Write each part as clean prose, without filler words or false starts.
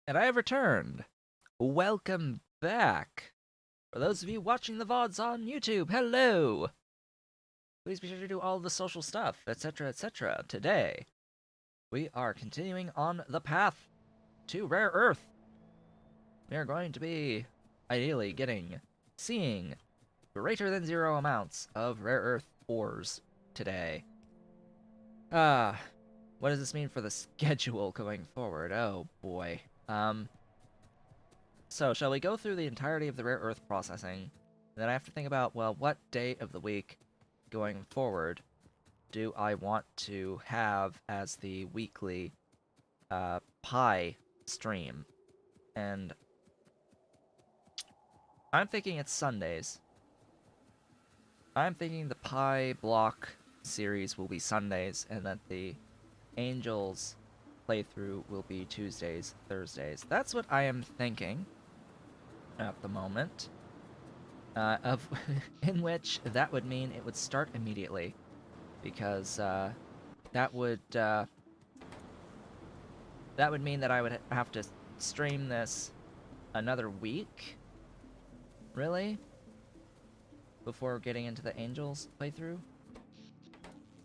And I have returned. Welcome back. For those of you watching the VODs on YouTube, hello! Please be sure to do all the social stuff, etc., etc. Today, we are continuing on the path to Rare Earth. We are going to be, ideally, seeing greater than zero amounts of Rare Earth ores today. What does this mean for the schedule going forward? Oh boy. So, shall we go through the entirety of the rare earth processing? Then I have to think about, well, what day of the week going forward do I want to have as the weekly Pi stream? And I'm thinking it's Sundays. I'm thinking the PyBlock series will be Sundays, and that the Angels playthrough will be Tuesdays, Thursdays. That's what I am thinking at the moment. Of in which that would mean it would start immediately, because that would uh, that would mean that I would have to stream this another week, really, before getting into the Angels playthrough,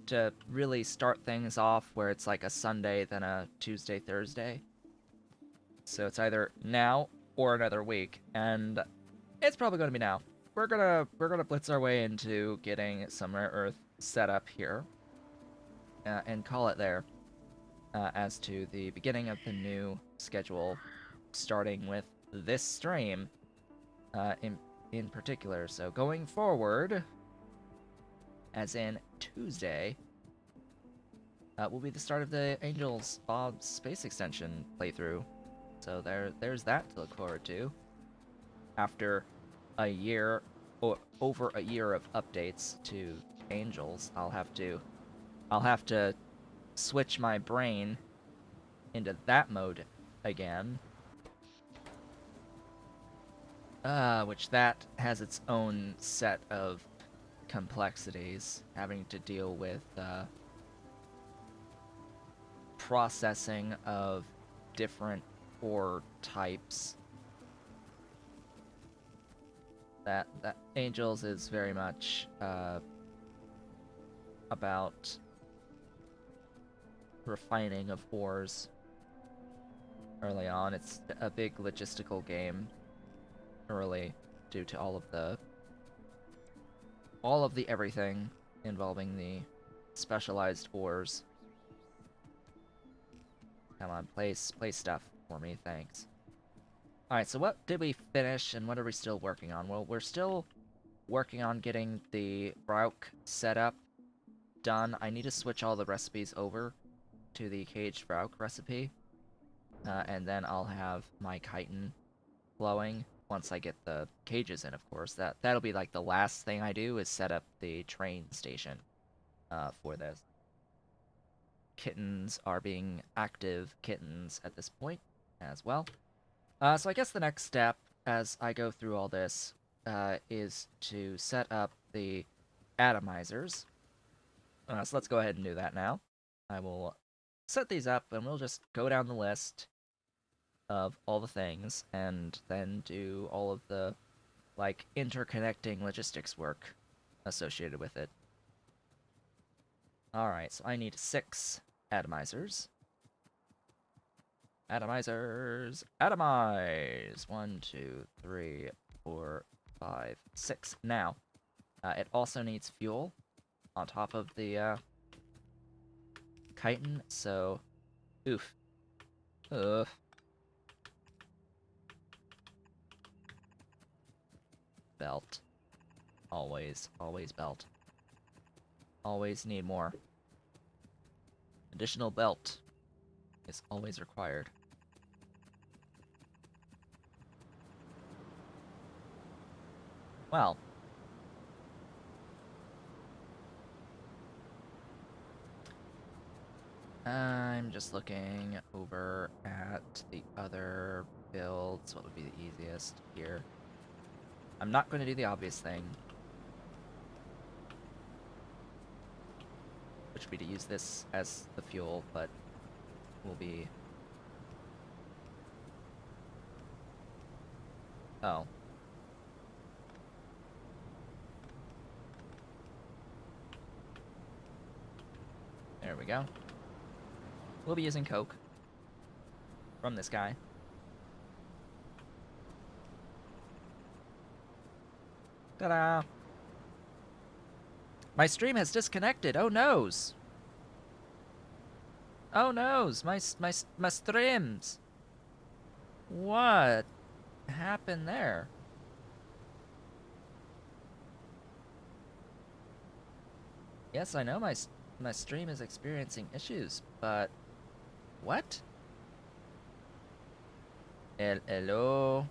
to really start things off where it's like a Sunday then a Tuesday Thursday. So it's either now or another week, and it's probably going to be now. We're gonna blitz our way into getting some rare earth set up here, and call it there, as to the beginning of the new schedule, starting with this stream, in particular. So going forward, as in Tuesday, will be the start of the Angels Bob Space Extension playthrough. So there's that to look forward to. After a year, or over a year of updates to Angels, I'll have to switch my brain into that mode again. Which that has its own set of complexities, having to deal with processing of different ore types. That Angels is very much about refining of ores early on. It's a big logistical game early, due to all of the everything involving the specialized ores. Come on, play stuff for me, thanks. Alright, so what did we finish and what are we still working on? Well, we're still working on getting the Brauk setup done. I need to switch all the recipes over to the caged Brauk recipe, and then I'll have my chitin flowing once I get the cages in, of course. That'll be like the last thing I do, is set up the train station for this. Kittens are being active kittens at this point as well. So I guess the next step, as I go through all this, is to set up the atomizers. So let's go ahead and do that now. I will set these up, and we'll just go down the list of all the things, and then do all of the, like, interconnecting logistics work associated with it. Alright, so I need 6 atomizers. Atomizers! Atomize! 1, 2, 3, 4, 5, 6. Now, it also needs fuel on top of the chitin, so oof. Ugh. Belt. Always, always belt. Always need more. Additional belt is always required. Well, I'm just looking over at the other builds. What would be the easiest here? I'm not going to do the obvious thing, which would be to use this as the fuel, but will be Oh. There we go. We'll be using Coke from this guy. Ta-da! My stream has disconnected. Oh noes. Oh noes. My streams. What happened there? Yes, I know my stream is experiencing issues, but what? Hello.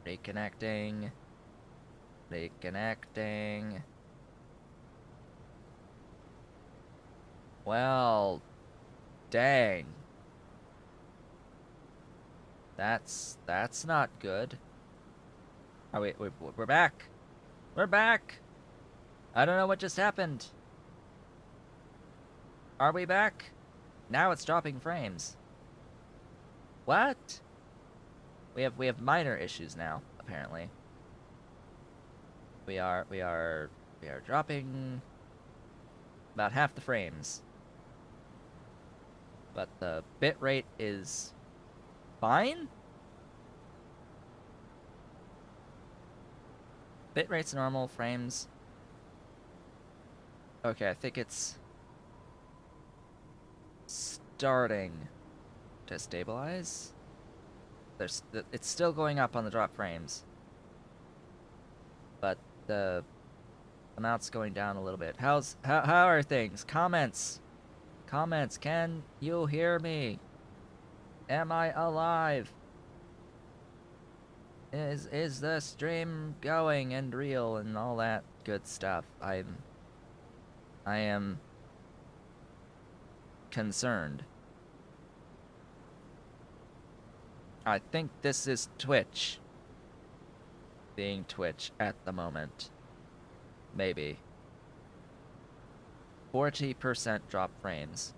Reconnecting. Reconnecting. Well, dang. That's not good. Oh wait, we're back. We're back. I don't know what just happened. Are we back? Now it's dropping frames. What? We have minor issues now, apparently. We are dropping about half the frames. But the bitrate is fine? Bitrate's normal, frames. Okay, I think it's starting to stabilize. It's still going up on the drop frames, but the amount's going down a little bit. How are things? Comments. Can you hear me? Am I alive? Is the stream going and real and all that good stuff? I am concerned. I think this is Twitch. Being Twitch at the moment. Maybe. 40% drop frames.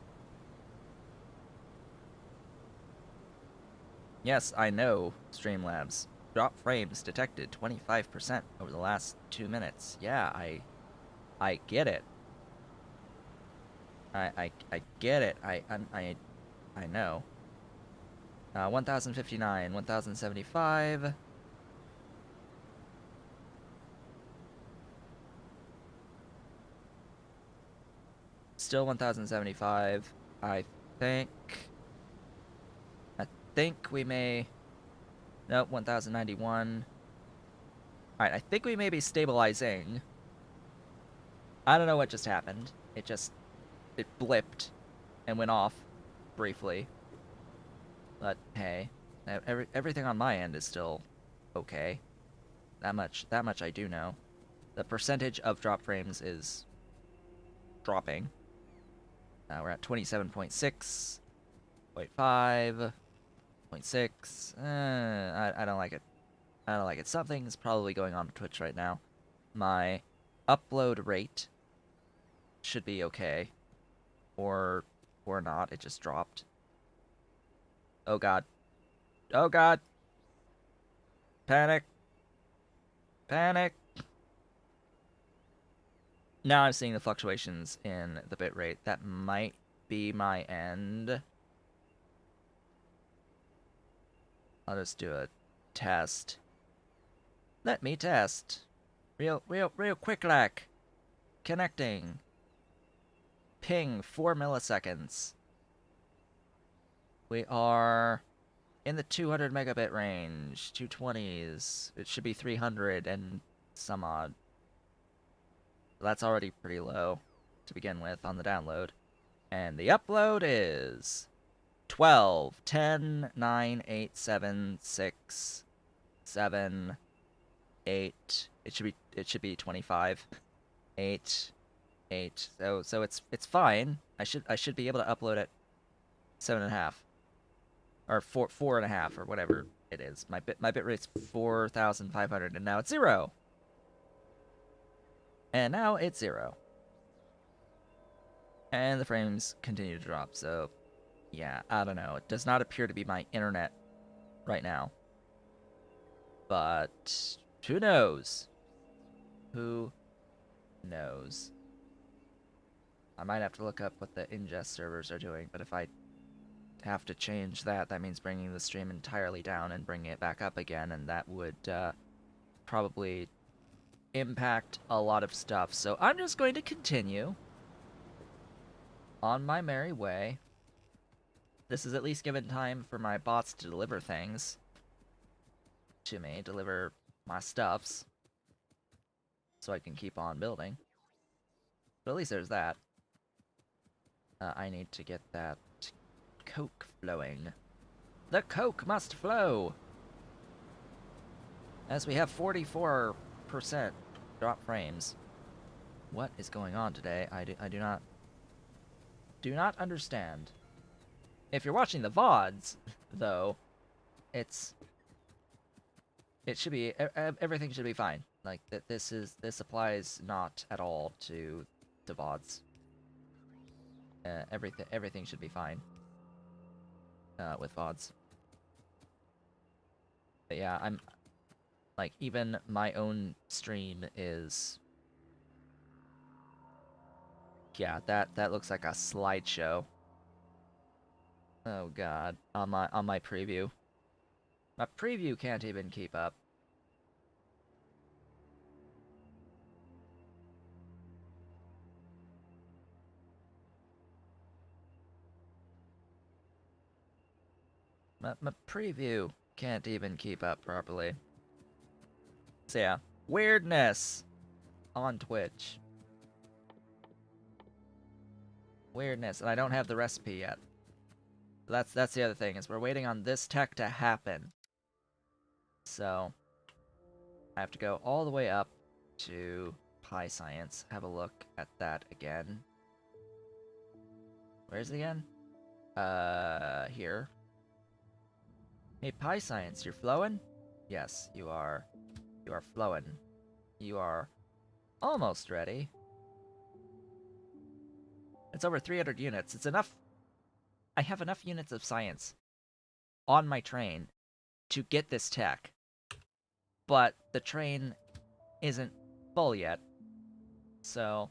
Yes, I know, Streamlabs. Drop frames detected 25% over the last 2 minutes. Yeah, I get it. I get it. I know. 1059, 1075. Still 1075. I think we may... Nope, 1091. Alright, I think we may be stabilizing. I don't know what just happened. It blipped and went off briefly. But hey, everything on my end is still okay. That much I do know. The percentage of drop frames is dropping. We're at 27.6, 0.5, 0.6. I don't like it. I don't like it. Something's probably going on with Twitch right now. My upload rate should be okay. Or not. It just dropped. Oh god. Oh god. Panic. Panic. Now I'm seeing the fluctuations in the bitrate. That might be my end. I'll just do a test. Let me test. Real quick like. Connecting. Ping 4 milliseconds. We are in the 200 megabit range. 220s. It should be 300 and some odd. That's already pretty low to begin with on the download. And the upload is 12, 10, 9, 8, 7, 6, 7, 8. It should be 25. 8, 8. So it's fine. I should be able to upload at 7.5. Or 4.5 or whatever it is. My bit rate's 4,500 and now it's 0. And now it's 0. And the frames continue to drop, so yeah, I don't know. It does not appear to be my internet right now. But who knows? Who knows? I might have to look up what the ingest servers are doing, but if I have to change that, that means bringing the stream entirely down and bringing it back up again, and that would probably impact a lot of stuff. So I'm just going to continue on my merry way. This is at least given time for my bots to deliver things to me, deliver my stuffs, so I can keep on building. But at least there's that. I need to get that coke flowing. The coke must flow! As we have 44% drop frames. What is going on today? I do not understand. If you're watching the VODs, though, it should be everything should be fine. Like this applies not at all to VODs. Everything should be fine with VODs. But yeah, I'm like, even my own stream is, yeah, that looks like a slideshow. Oh god, on my preview. My preview can't even keep up. My preview can't even keep up properly. So yeah, weirdness on Twitch. Weirdness, and I don't have the recipe yet. That's the other thing, is we're waiting on this tech to happen. So I have to go all the way up to PyScience, have a look at that again. Where is it again? Here. Hey, PyScience, you're flowing? Yes, you are. You are flowing. You are almost ready. It's over 300 units. It's enough. I have enough units of science on my train to get this tech. But the train isn't full yet. So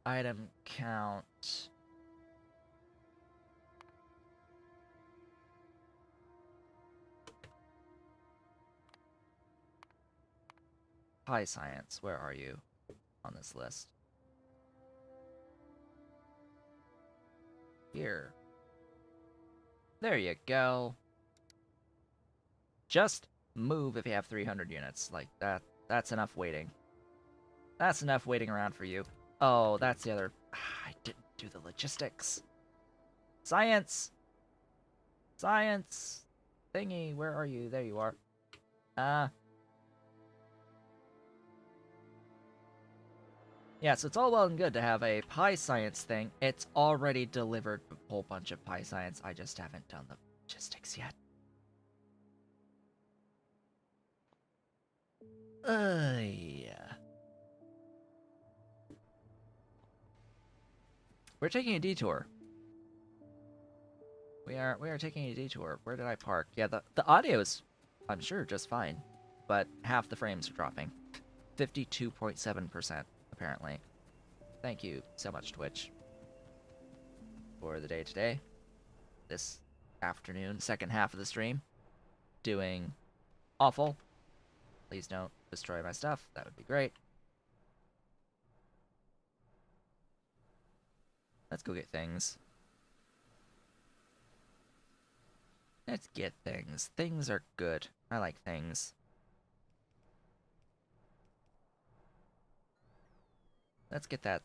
item count. PyScience, where are you on this list? Here. There you go. Just move if you have 300 units. Like, that's enough waiting. That's enough waiting around for you. Oh, that's the other... I didn't do the logistics. Science! Science! Thingy, where are you? There you are. Yeah, so it's all well and good to have a PyScience thing. It's already delivered a whole bunch of PyScience. I just haven't done the logistics yet. Yeah. We're taking a detour. We are taking a detour. Where did I park? Yeah, the audio is, I'm sure, just fine, but half the frames are dropping. 52.7%, apparently. Thank you so much, Twitch, for the day today. This afternoon, second half of the stream, doing awful. Please don't destroy my stuff. That would be great. Let's go get things. Let's get things. Things are good. I like things. Let's get that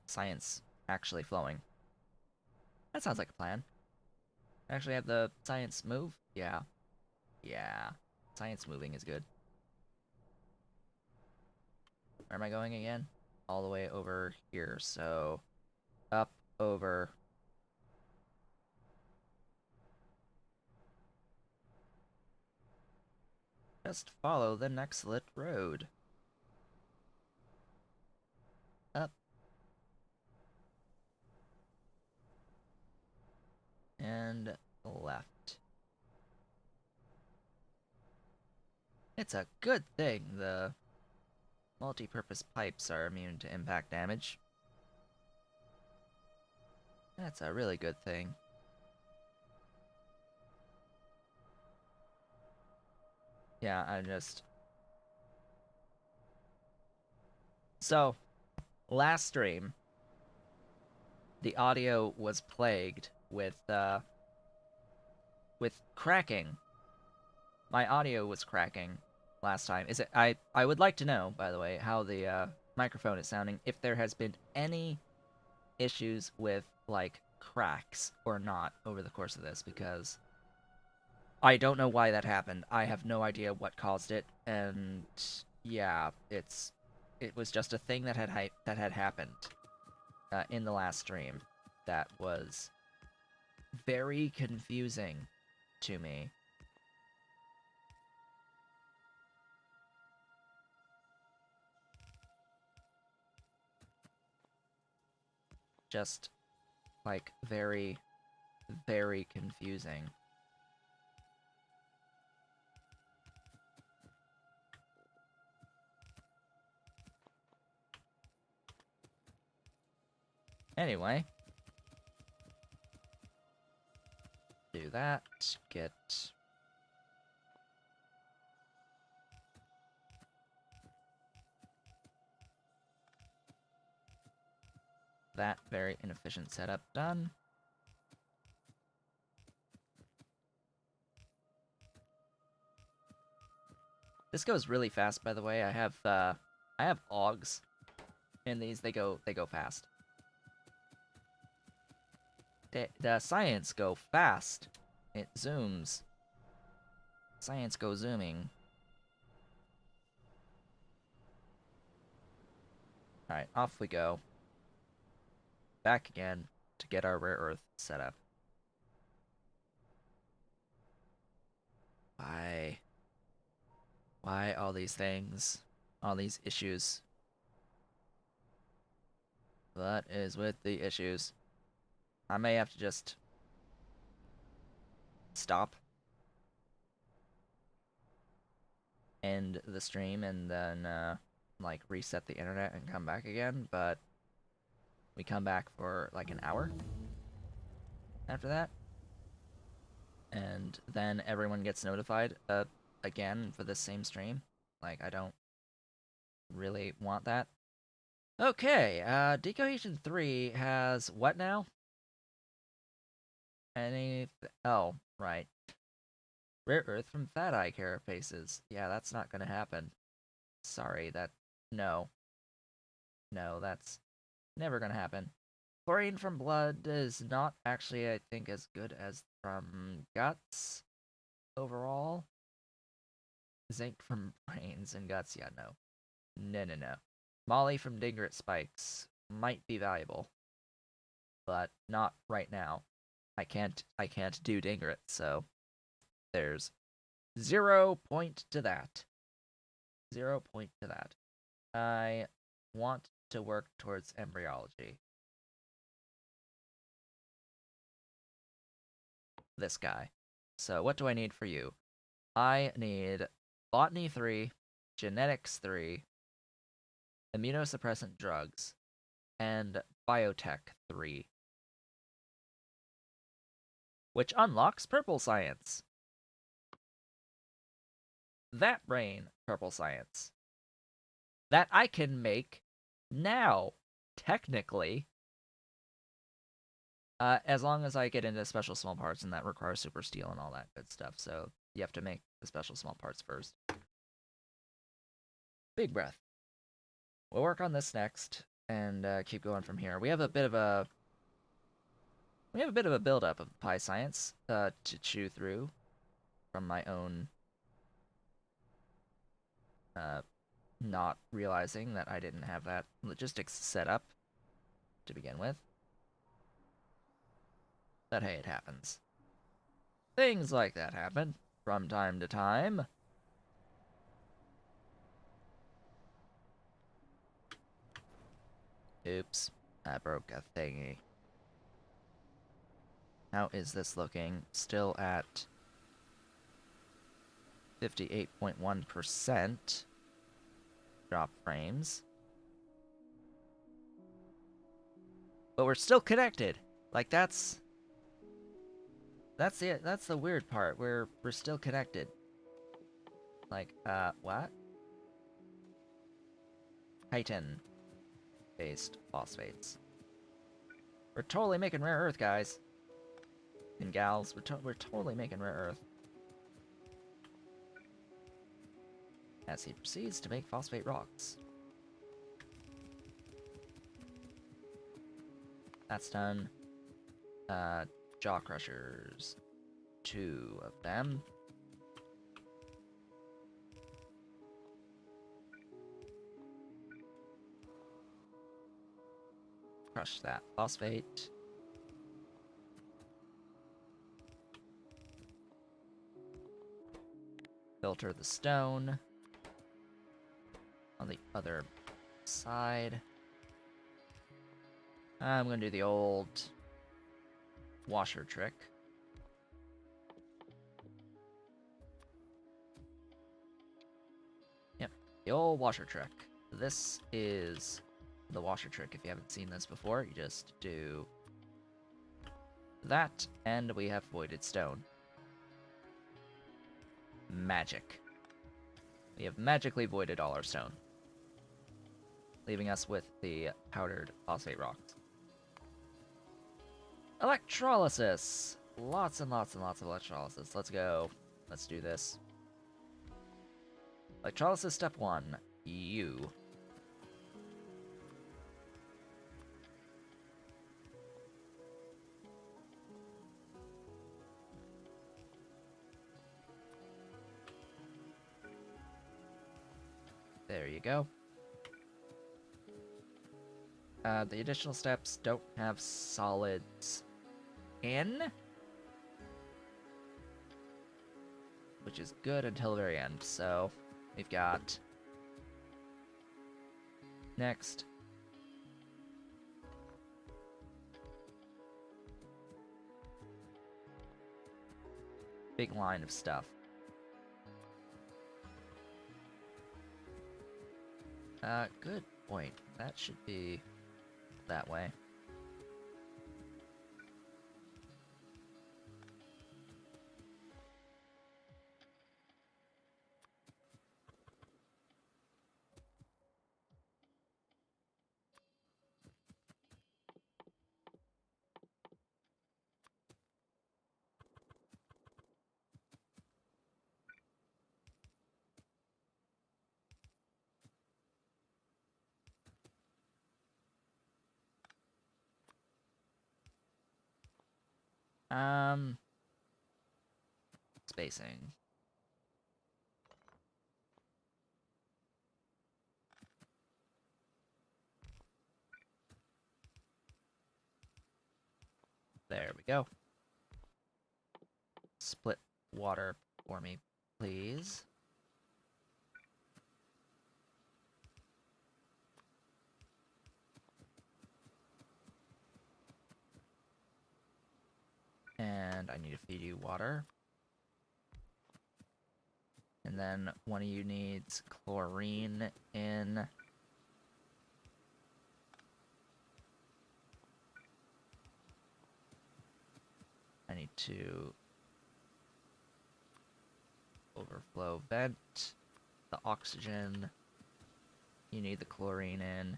science actually flowing. That sounds like a plan. Actually have the science move? Yeah. Yeah. Science moving is good. Where am I going again? All the way over here. So, up, over. Just follow the next lit road. Up. It's a good thing the multi-purpose pipes are immune to impact damage. That's a really good thing. Yeah, I just... So, last stream, the audio was plagued with cracking. My audio was cracking last time. Is it? I would like to know, by the way, how the microphone is sounding. If there has been any issues with like cracks or not over the course of this, because I don't know why that happened. I have no idea what caused it, and yeah, it was just a thing that had happened in the last stream that was very confusing to me. Just like very, very confusing. Anyway, do that, get that very inefficient setup done. This goes really fast, by the way. I have augs in these. They go fast. The science go fast. It zooms. Science go zooming. Alright, off we go. Back again to get our rare earth set up. Why? Why all these things? All these issues? What is with the issues? I may have to just stop, end the stream, and then like reset the internet and come back again, but we come back for like an hour after that, and then everyone gets notified again for the same stream. Like, I don't really want that. Okay, Decohesion 3 has what now? Oh, right. Rare Earth from Fat Eye carapaces. Yeah, that's not gonna happen. Sorry, no. No, that's never gonna happen. Chlorine from blood is not actually, I think, as good as from guts overall. Zinc from brains and guts, yeah, no. No. Molly from Dingret spikes might be valuable, but not right now. I can't do Dingret, so there's 0 point to that. 0 point to that. I want to work towards embryology. This guy. So what do I need for you? I need Botany 3, Genetics 3, Immunosuppressant drugs, and Biotech 3. Which unlocks Purple Science. That brain, Purple Science. That I can make now, technically. As long as I get into special small parts, and that requires super steel and all that good stuff. So you have to make the special small parts first. Big breath. We'll work on this next and keep going from here. We have a bit of a build-up of Pi Science to chew through from my own not realizing that I didn't have that logistics set up to begin with. But hey, it happens. Things like that happen from time to time. Oops, I broke a thingy. How is this looking? Still at 58.1% drop frames. But we're still connected. Like that's it. That's the weird part. We're still connected. Like, what? Titan based phosphates. We're totally making rare earth, guys. And gals, we're totally making rare earth. As he proceeds to make phosphate rocks. That's done. Jaw crushers. 2 of them. Crush that phosphate. Filter the stone. On the other side. I'm gonna do the old washer trick. Yep, the old washer trick. This is the washer trick. If you haven't seen this before, you just do that, and we have voided stone. Magic. We have magically voided all our stone, leaving us with the powdered phosphate rocks. Electrolysis! Lots and lots and lots of electrolysis. Let's go. Let's do this. Electrolysis step 1. You. There you go. The additional steps don't have solids in, which is good until the very end. So we've got next big line of stuff. Good point. That should be that way. Spacing. There we go. Split water for me, please. And I need to feed you water. And then one of you needs chlorine in. I need to overflow vent the oxygen. You need the chlorine in.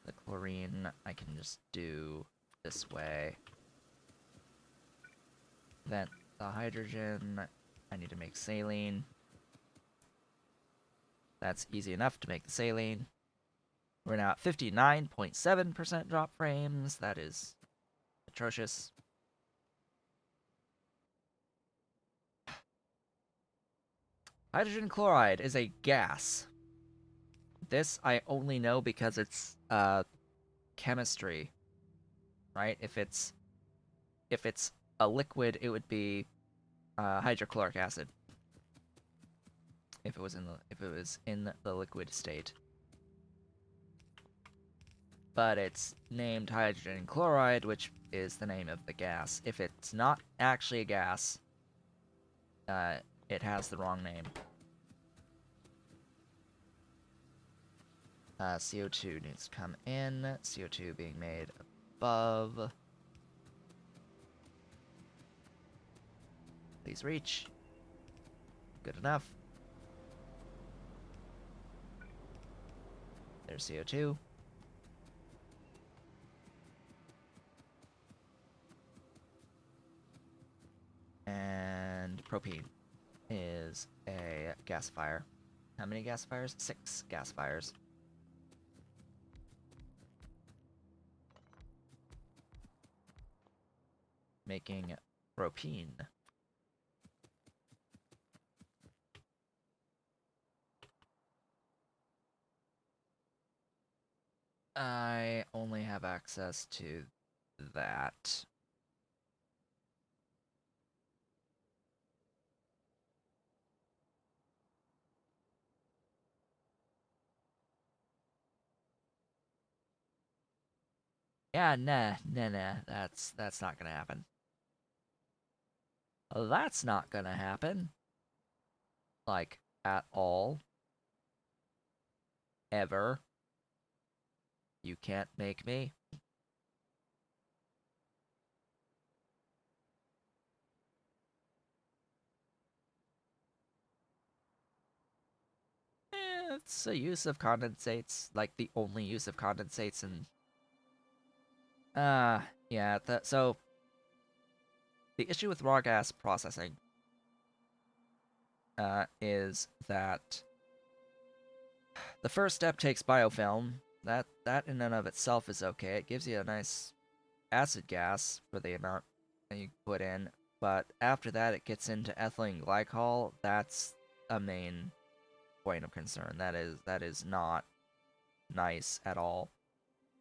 The chlorine I can just do this way. Vent the hydrogen. I need to make saline. That's easy enough to make the saline. We're now at 59.7% drop frames. That is atrocious. Hydrogen chloride is a gas. This I only know because it's chemistry, right? If it's a liquid, it would be hydrochloric acid. If it was in the liquid state. But it's named hydrogen chloride, which is the name of the gas. If it's not actually a gas, it has the wrong name. CO2 needs to come in. CO2 being made above. Please reach. Good enough. There's CO2. And propene is a gasifier. How many gasifiers? 6 gasifiers. Making propene. I only have access to that. Yeah, nah. That's not gonna happen. That's not gonna happen. Like, at all. Ever. You can't make me. It's a use of condensates, like the only use of condensates, and yeah. So the issue with raw gas processing is that the first step takes biofilm. That in and of itself is okay. It gives you a nice acid gas for the amount that you put in, but after that it gets into ethylene glycol. That's a main point of concern. That is not nice at all.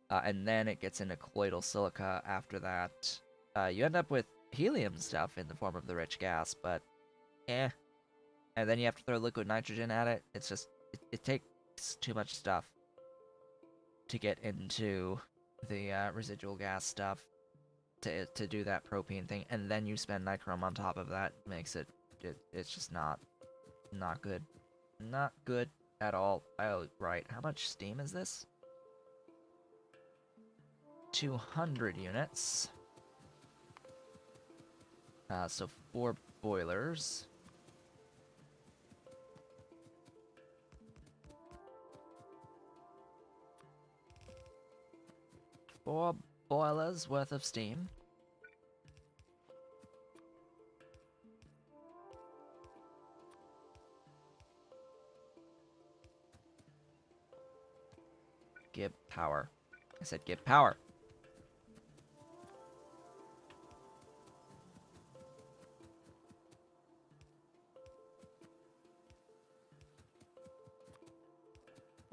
And then it gets into colloidal silica after that. You end up with helium stuff in the form of the rich gas, but eh. And then you have to throw liquid nitrogen at it. It's just, it takes too much stuff to get into the residual gas stuff to do that propene thing. And then you spend nichrome on top of that. Makes it's just not good. Not good at all. Oh, right. How much steam is this? 200 units. So 4 boilers. Four boilers worth of steam. Give power. I said give power.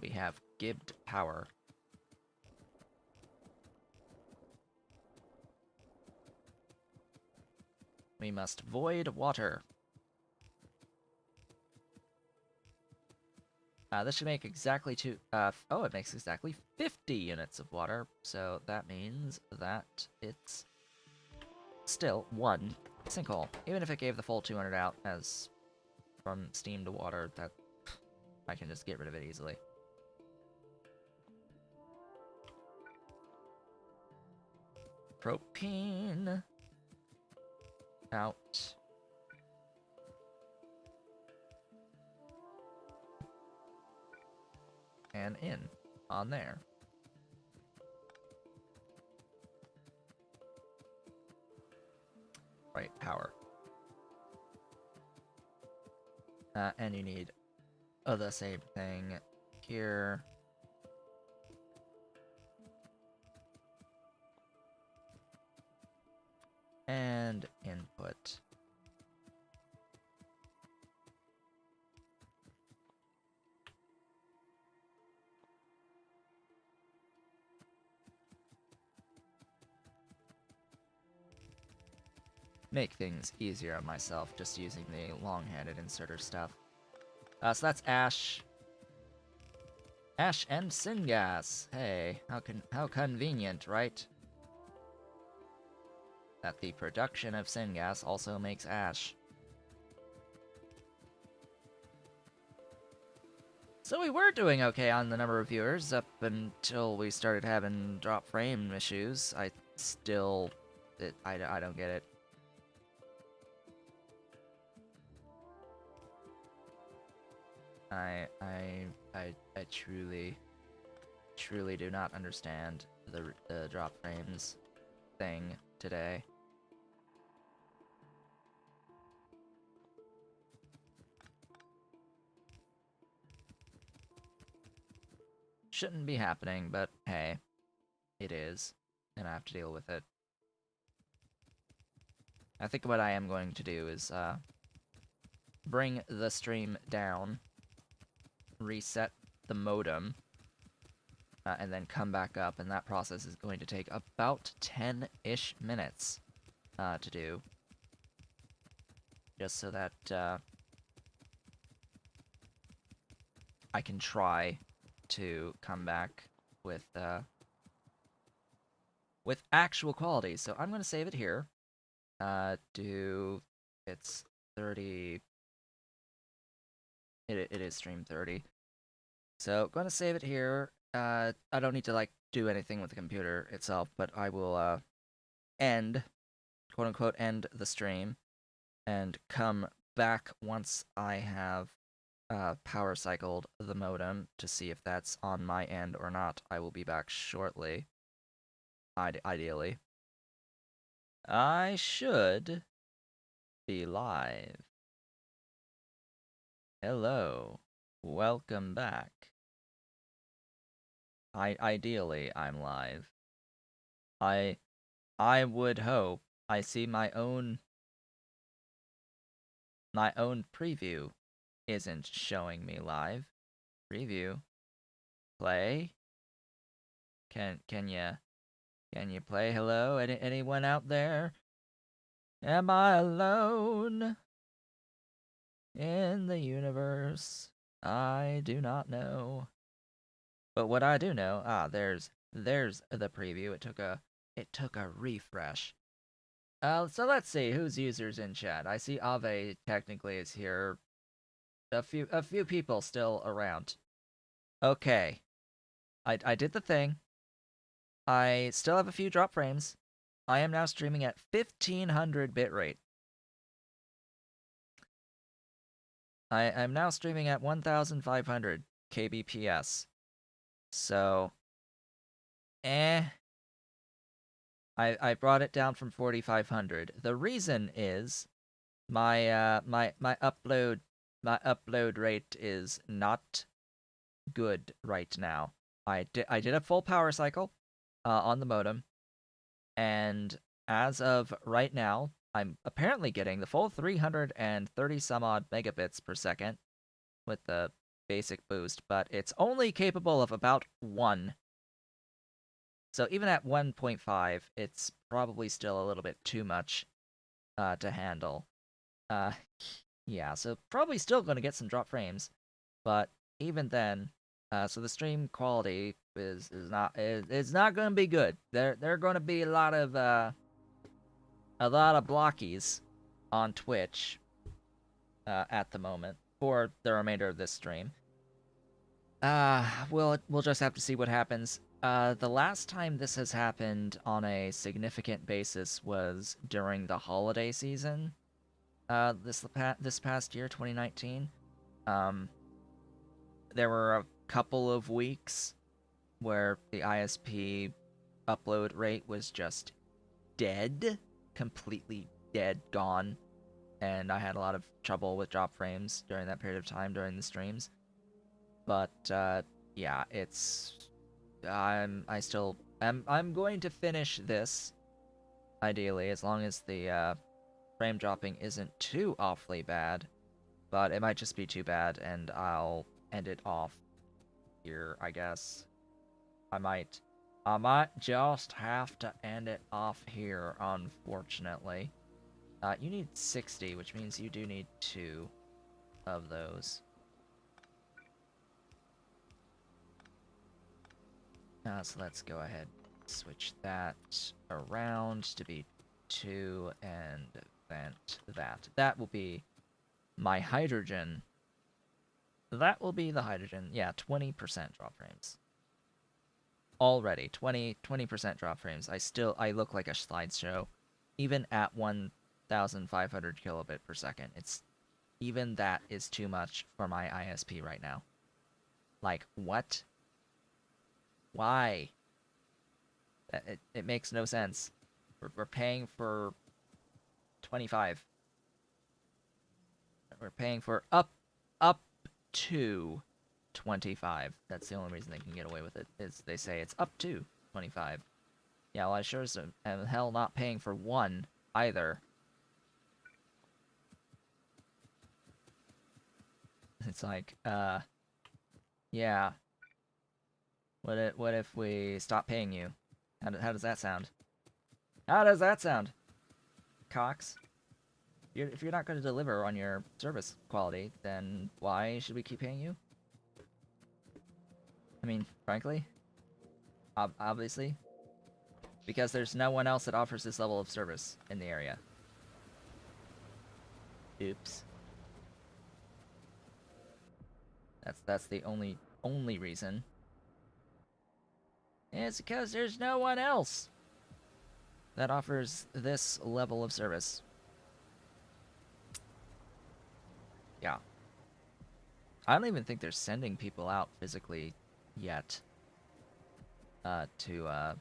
We have gibbed power. We must void water. This should make exactly it makes exactly 50 units of water. So that means that it's still 1 sinkhole. Even if it gave the full 200 out as from steam to water, that I can just get rid of it easily. Propene. Out. And in. On there. Right, power. And you need the same thing here. And input. Make things easier on myself just using the long-handed inserter stuff. So that's ash. Ash and syngas. Hey, how convenient, right? That the production of syngas also makes ash. So we were doing okay on the number of viewers up until we started having drop frame issues. I still, I don't get it. I truly do not understand the drop frames thing today. Shouldn't be happening, but hey, it is, and I have to deal with it. I think what I am going to do is bring the stream down, reset the modem, and then come back up, and that process is going to take about 10-ish minutes to do. Just so that I can try to come back with actual quality. So I'm going to save it here. It's 30. It is stream 30. So going to save it here. I don't need to like do anything with the computer itself, but I will end, quote unquote, end the stream and come back once I have power cycled the modem to see if that's on my end or not. I will be back shortly. Ideally. I should be live. Hello. Welcome back. Ideally I'm live. I would hope. I see my own preview isn't showing me live. Preview. Play. Can you play? Hello? Anyone out there? Am I alone in the universe? I do not know. But what I do know, there's the preview. It took a refresh. So let's see who's users in chat. I see Ave technically is here. A few people still around. Okay. I did the thing. I still have a few drop frames. I am now streaming at 1500 bitrate. I'm now streaming at 1500 kbps. So, I brought it down from 4500. The reason is my my upload rate is not good right now. I did a full power cycle on the modem, and as of right now, I'm apparently getting the full 330 some odd megabits per second with the basic boost, but it's only capable of about 1. So even at 1.5, it's probably still a little bit too much to handle. Uh, yeah, so probably still going to get some drop frames, but even then, so the stream quality is not going to be good. There are going to be a lot of blockies on Twitch at the moment for the remainder of this stream. We'll just have to see what happens. The last time this has happened on a significant basis was during the holiday season. This past year, 2019. There were a couple of weeks where the ISP upload rate was just dead, completely dead, gone, and I had a lot of trouble with drop frames during that period of time during the streams. But yeah, I'm going to finish this ideally, as long as the frame dropping isn't too awfully bad, but it might just be too bad, and I'll end it off here, I guess. I might just have to end it off here, unfortunately. You need 60, which means you do need 2 of those. So let's go ahead, switch that around to be 2 and vent that. That will be my hydrogen That will be the hydrogen. Yeah, 20% drop frames. Already, 20% drop frames. I look like a slideshow. Even at 1,500 kilobit per second. Even that is too much for my ISP right now. Like, what? Why? It makes no sense. We're paying for 25. We're paying for up to 25. That's the only reason they can get away with it, is they say it's up to 25. Yeah, well, I sure am hell not paying for one either. It's like, yeah. What if we stop paying you? How does that sound? How does that sound, Cox? If you're not going to deliver on your service quality, then why should we keep paying you? I mean, frankly, obviously, because there's no one else that offers this level of service in the area. Oops. That's the only reason. It's because there's no one else that offers this level of service. Yeah. I don't even think they're sending people out physically yet to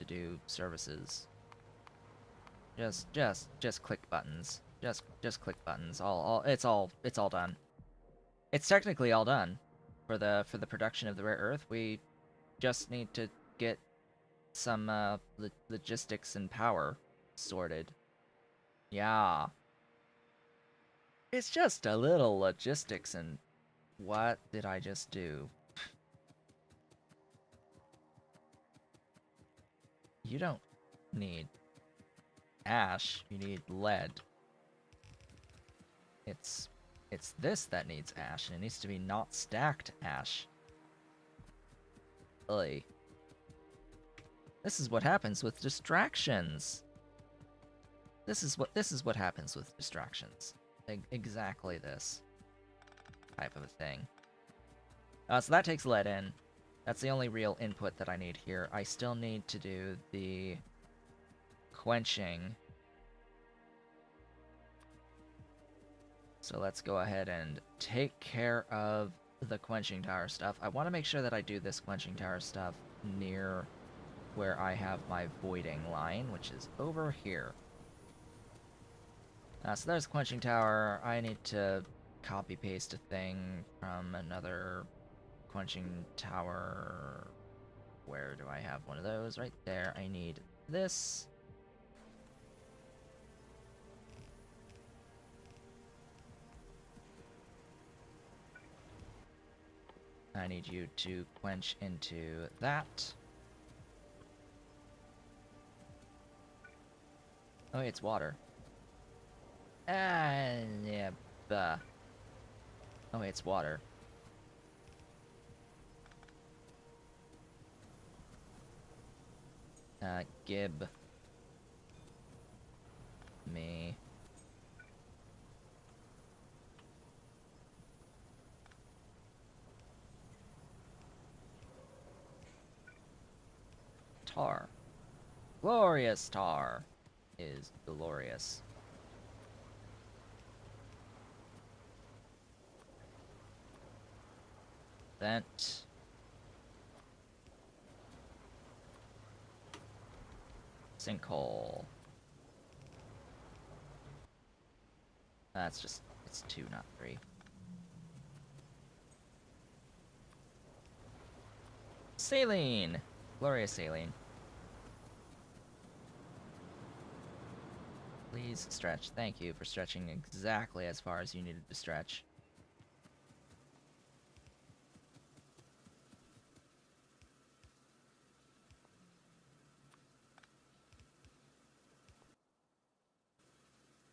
do services. Just click buttons. Just click buttons. It's all done. It's technically all done for the production of the rare earth. We just need to get some logistics and power sorted. Yeah. It's just a little logistics and what did I just do? You don't need ash, you need lead. It's this that needs ash, and it needs to be not stacked ash. Ugh. This is what happens with distractions. This is what happens with distractions. Exactly this type of a thing. So that takes lead in. That's the only real input that I need here. I still need to do the quenching. So let's go ahead and take care of the quenching tower stuff. I want to make sure that I do this quenching tower stuff near where I have my voiding line, which is over here. So there's quenching tower. I need to copy paste a thing from another quenching tower. Where do I have one of those? Right there. I need this. I need you to quench into that. Oh, it's water. Yeah, bah. Oh, it's water. Gib. Me. Tar. Glorious tar is glorious. Vent. Sinkhole. It's 2, not 3. Saline! Glorious saline. Please stretch. Thank you for stretching exactly as far as you needed to stretch.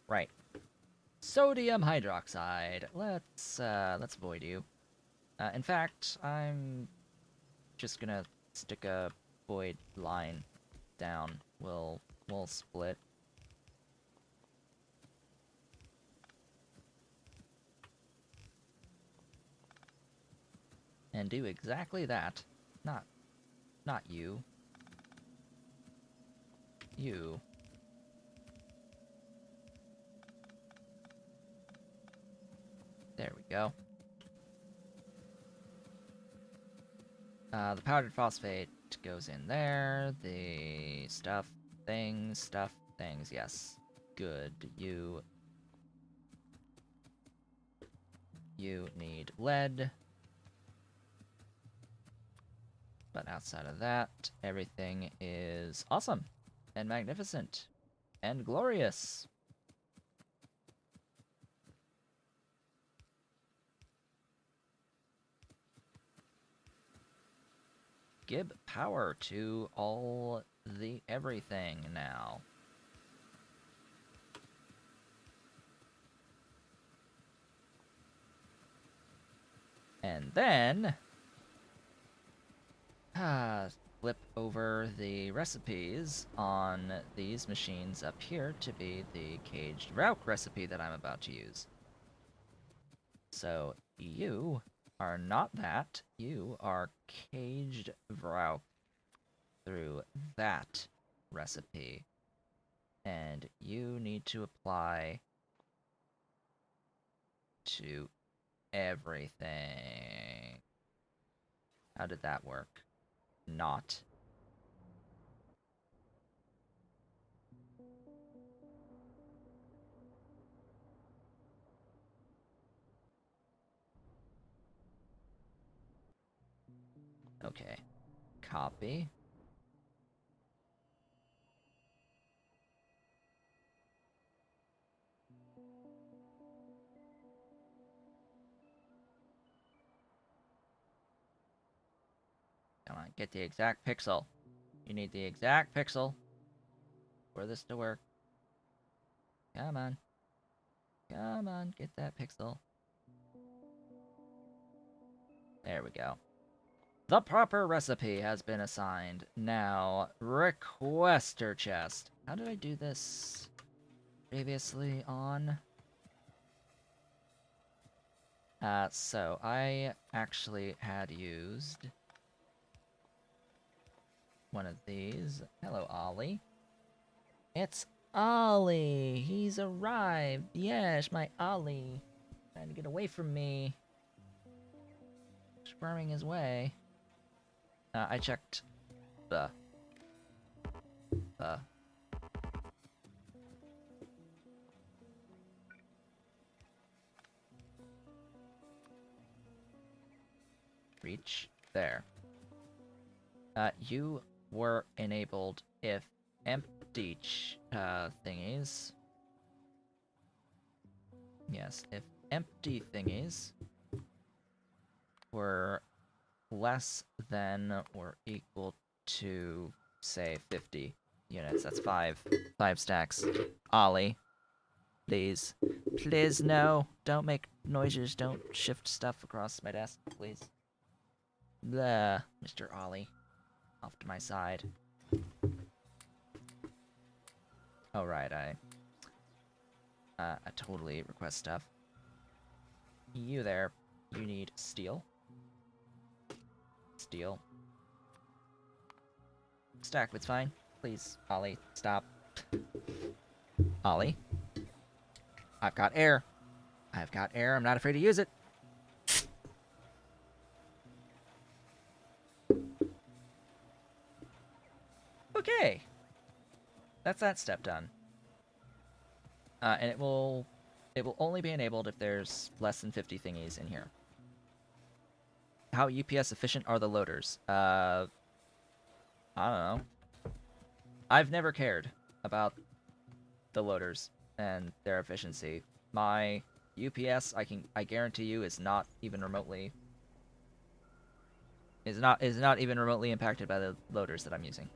Right. Sodium hydroxide. Let's void you. In fact, I'm just gonna stick a void line down. We'll split. and do exactly that. Not you. You. There we go. The powdered phosphate goes in there. The stuff, things, yes. Good. You need lead. But outside of that, everything is awesome and magnificent and glorious. Give power to all the everything now. And then flip over the recipes on these machines up here to be the caged Rauk recipe that I'm about to use. So you are not that. You are caged Rauk through that recipe. And you need to apply to everything. How did that work? Not. Okay. Copy. Come on, get the exact pixel. You need the exact pixel for this to work. Come on. Come on, get that pixel. There we go. The proper recipe has been assigned. Now, requester chest. How did I do this previously on? So I actually had used one of these. Hello, Ollie. It's Ollie! He's arrived! Yes, my Ollie! Trying to get away from me. Squirming his way. I checked the reach there. You were enabled if empty thingies. Yes, if empty thingies were less than or equal to, say, 50 units. That's five stacks. Ollie, please. Please, no. Don't make noises. Don't shift stuff across my desk, please. Blah, Mr. Ollie. Off to my side. Oh, right, I totally request stuff. You there. You need steel. Steel. Stack, it's fine. Please, Ollie, stop. Ollie. I've got air. I've got air. I'm not afraid to use it. Okay. That's that step done. And it will only be enabled if there's less than 50 thingies in here. How UPS efficient are the loaders? I don't know. I've never cared about the loaders and their efficiency. My UPS, I guarantee you, is not even remotely even remotely impacted by the loaders that I'm using.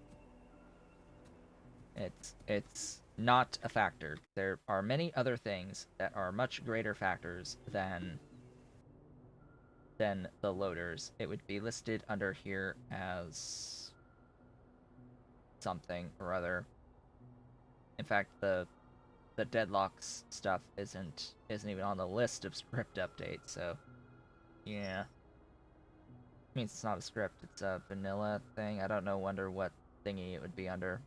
It's not a factor. There are many other things that are much greater factors than the loaders. It would be listed under here as something or other. In fact, the deadlocks stuff isn't even on the list of script updates, so yeah. means it's not a script, it's a vanilla thing. I don't know, wonder what thingy it would be under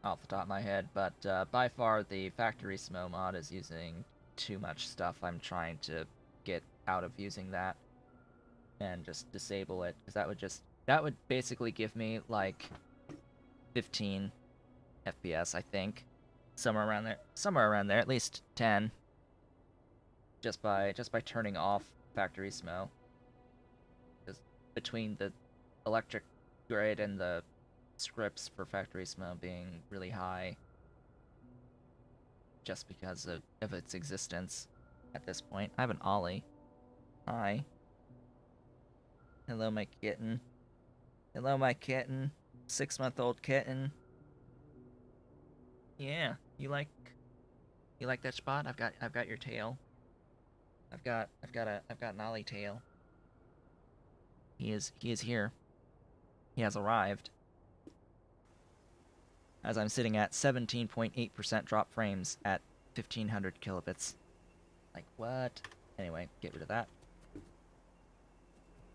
off the top of my head, but by far the factory smo mod is using too much stuff. I'm trying to get out of using that and just disable it, because that would basically give me like 15 FPS, I think, somewhere around there, at least 10, just by turning off factory smo. Because between the electric grid and the scripts for factory smo being really high, just because of its existence at this point. I have an ollie. Hi. Hello, my kitten. Hello, my kitten. 6-month-old kitten. Yeah, you like that spot? I've got your tail. I've got an ollie tail. He is here. He has arrived. As I'm sitting at 17.8% drop frames at 1500 kilobits. Like, what? Anyway, get rid of that.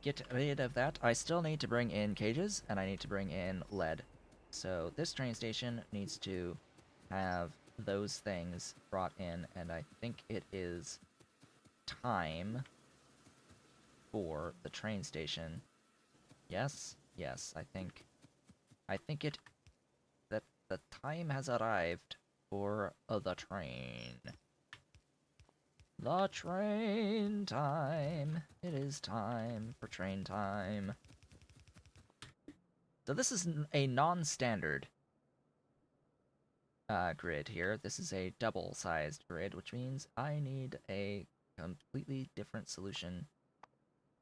Get rid of that. I still need to bring in cages, and I need to bring in lead. So this train station needs to have those things brought in, and I think it is time for the train station. Yes? Yes, I think it that the time has arrived for the train. The train time. It is time for train time. So this is a non-standard grid here. This is a double-sized grid, which means I need a completely different solution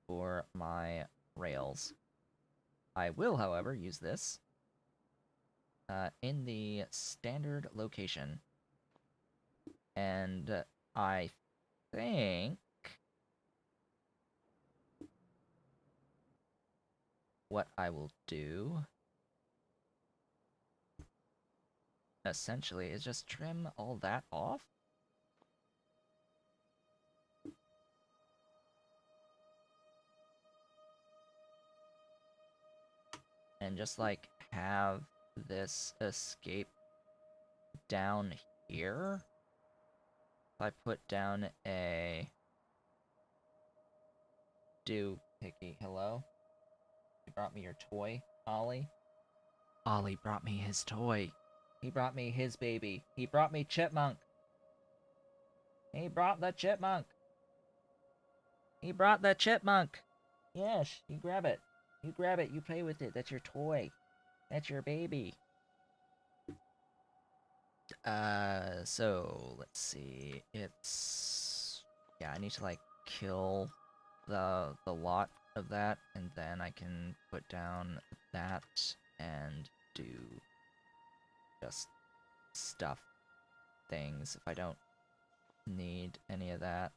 for my rails. I will, however, use this in the standard location. And I think what I will do essentially is just trim all that off. And just like have this escape down here. If I put down a Picky, hello? You brought me your toy, Ollie? Ollie brought me his toy. He brought me his baby. He brought me Chipmunk. He brought the Chipmunk. He brought the Chipmunk. Yes, you grab it. You grab it. You play with it. That's your toy. That's your baby. So let's see. It's yeah, I need to like kill the lot of that, and then I can put down that and do just stuff things. If I don't need any of that,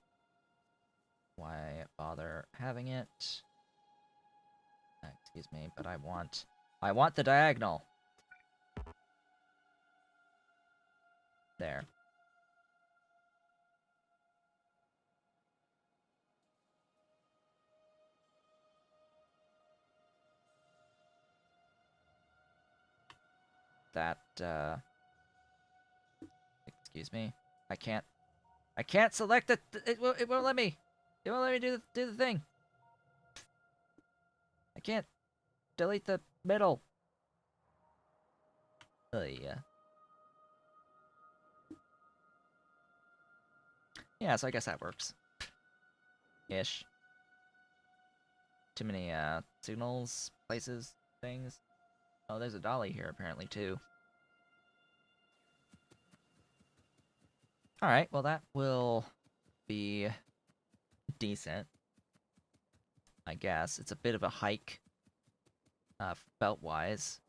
why bother having it? Excuse me, but I want the diagonal. There. That excuse me. I can't select it. It won't let me. It won't let me do the thing. I can't delete the middle. Oh yeah. Yeah, so I guess that works. Ish. Too many signals, places, things. Oh, there's a dolly here apparently too. Alright, well that will be decent. I guess. It's a bit of a hike. Belt-wise.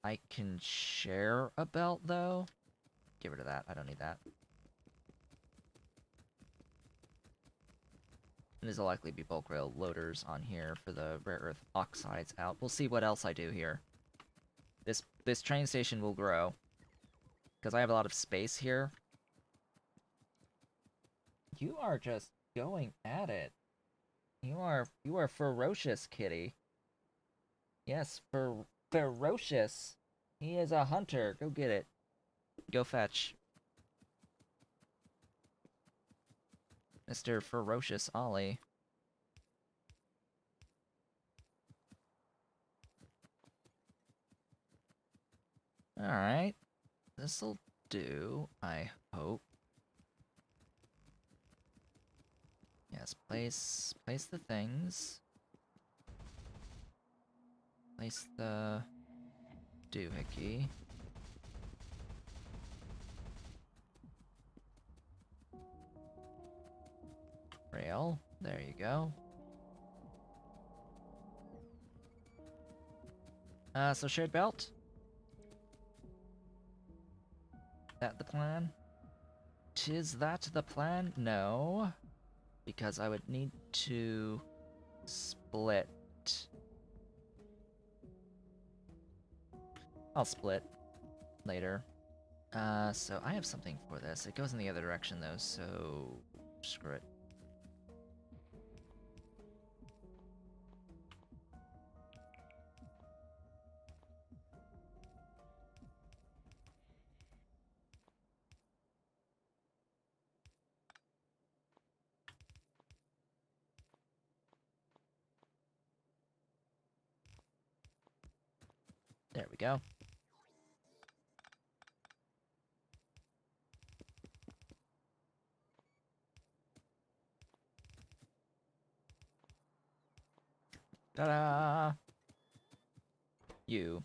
I can share a belt, though. Get rid of that. I don't need that. And there's likely to be bulk rail loaders on here for the rare earth oxides out. We'll see what else I do here. This train station will grow. Because I have a lot of space here. You are just going at it. You are ferocious, kitty. Yes, ferocious. He is a hunter. Go get it. Go fetch. Mr. Ferocious Ollie. Alright. This'll do, I hope. Yes, place the things. Place the doohickey. Rail. There you go. So shared belt? That the plan? Tis that the plan? No. Because I would need to split. I'll split later. So I have something for this. It goes in the other direction though, so screw it. There we go. Ta-da! You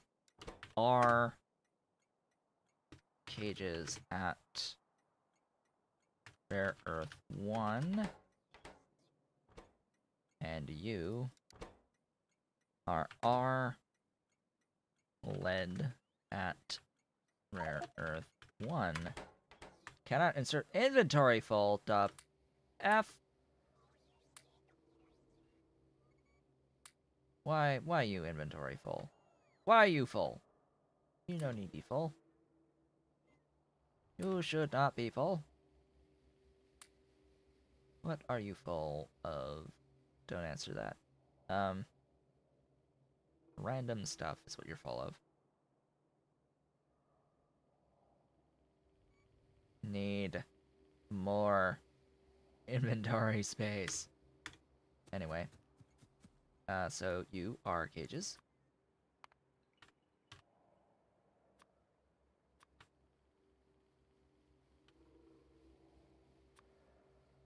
are cages at Rare Earth 1. And you are lead at Rare Earth 1. Cannot insert inventory full. F. Why you inventory full? Why you full? You no need be full. You should not be full. What are you full of? Don't answer that. Random stuff is what you're full of. Need more inventory space. Anyway. So you are cages.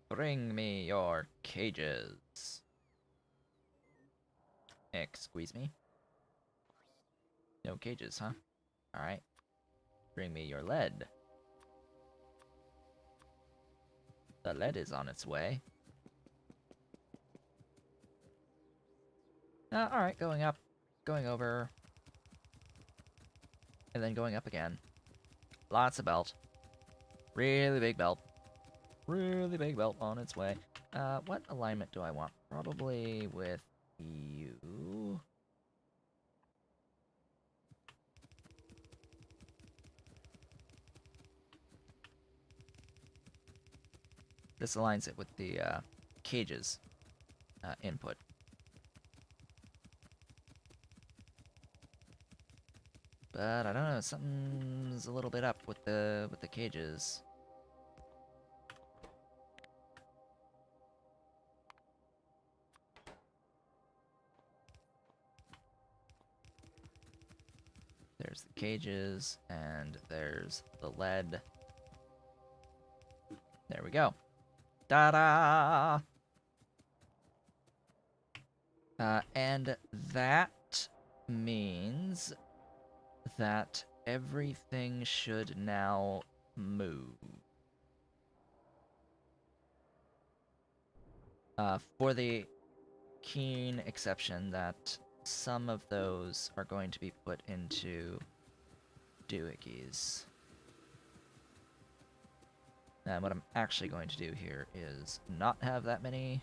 Bring me your cages. Squeeze me. No cages, huh? Alright. Bring me your lead. The lead is on its way. Alright, going up. Going over. And then going up again. Lots of belt. Really big belt. Really big belt on its way. What alignment do I want? Probably with you. This aligns it with the cages input. But I don't know, something's a little bit up with the cages. There's the cages, and there's the lead. There we go. Ta-da! And that means that everything should now move. For the keen exception that some of those are going to be put into doohickeys. And what I'm actually going to do here is not have that many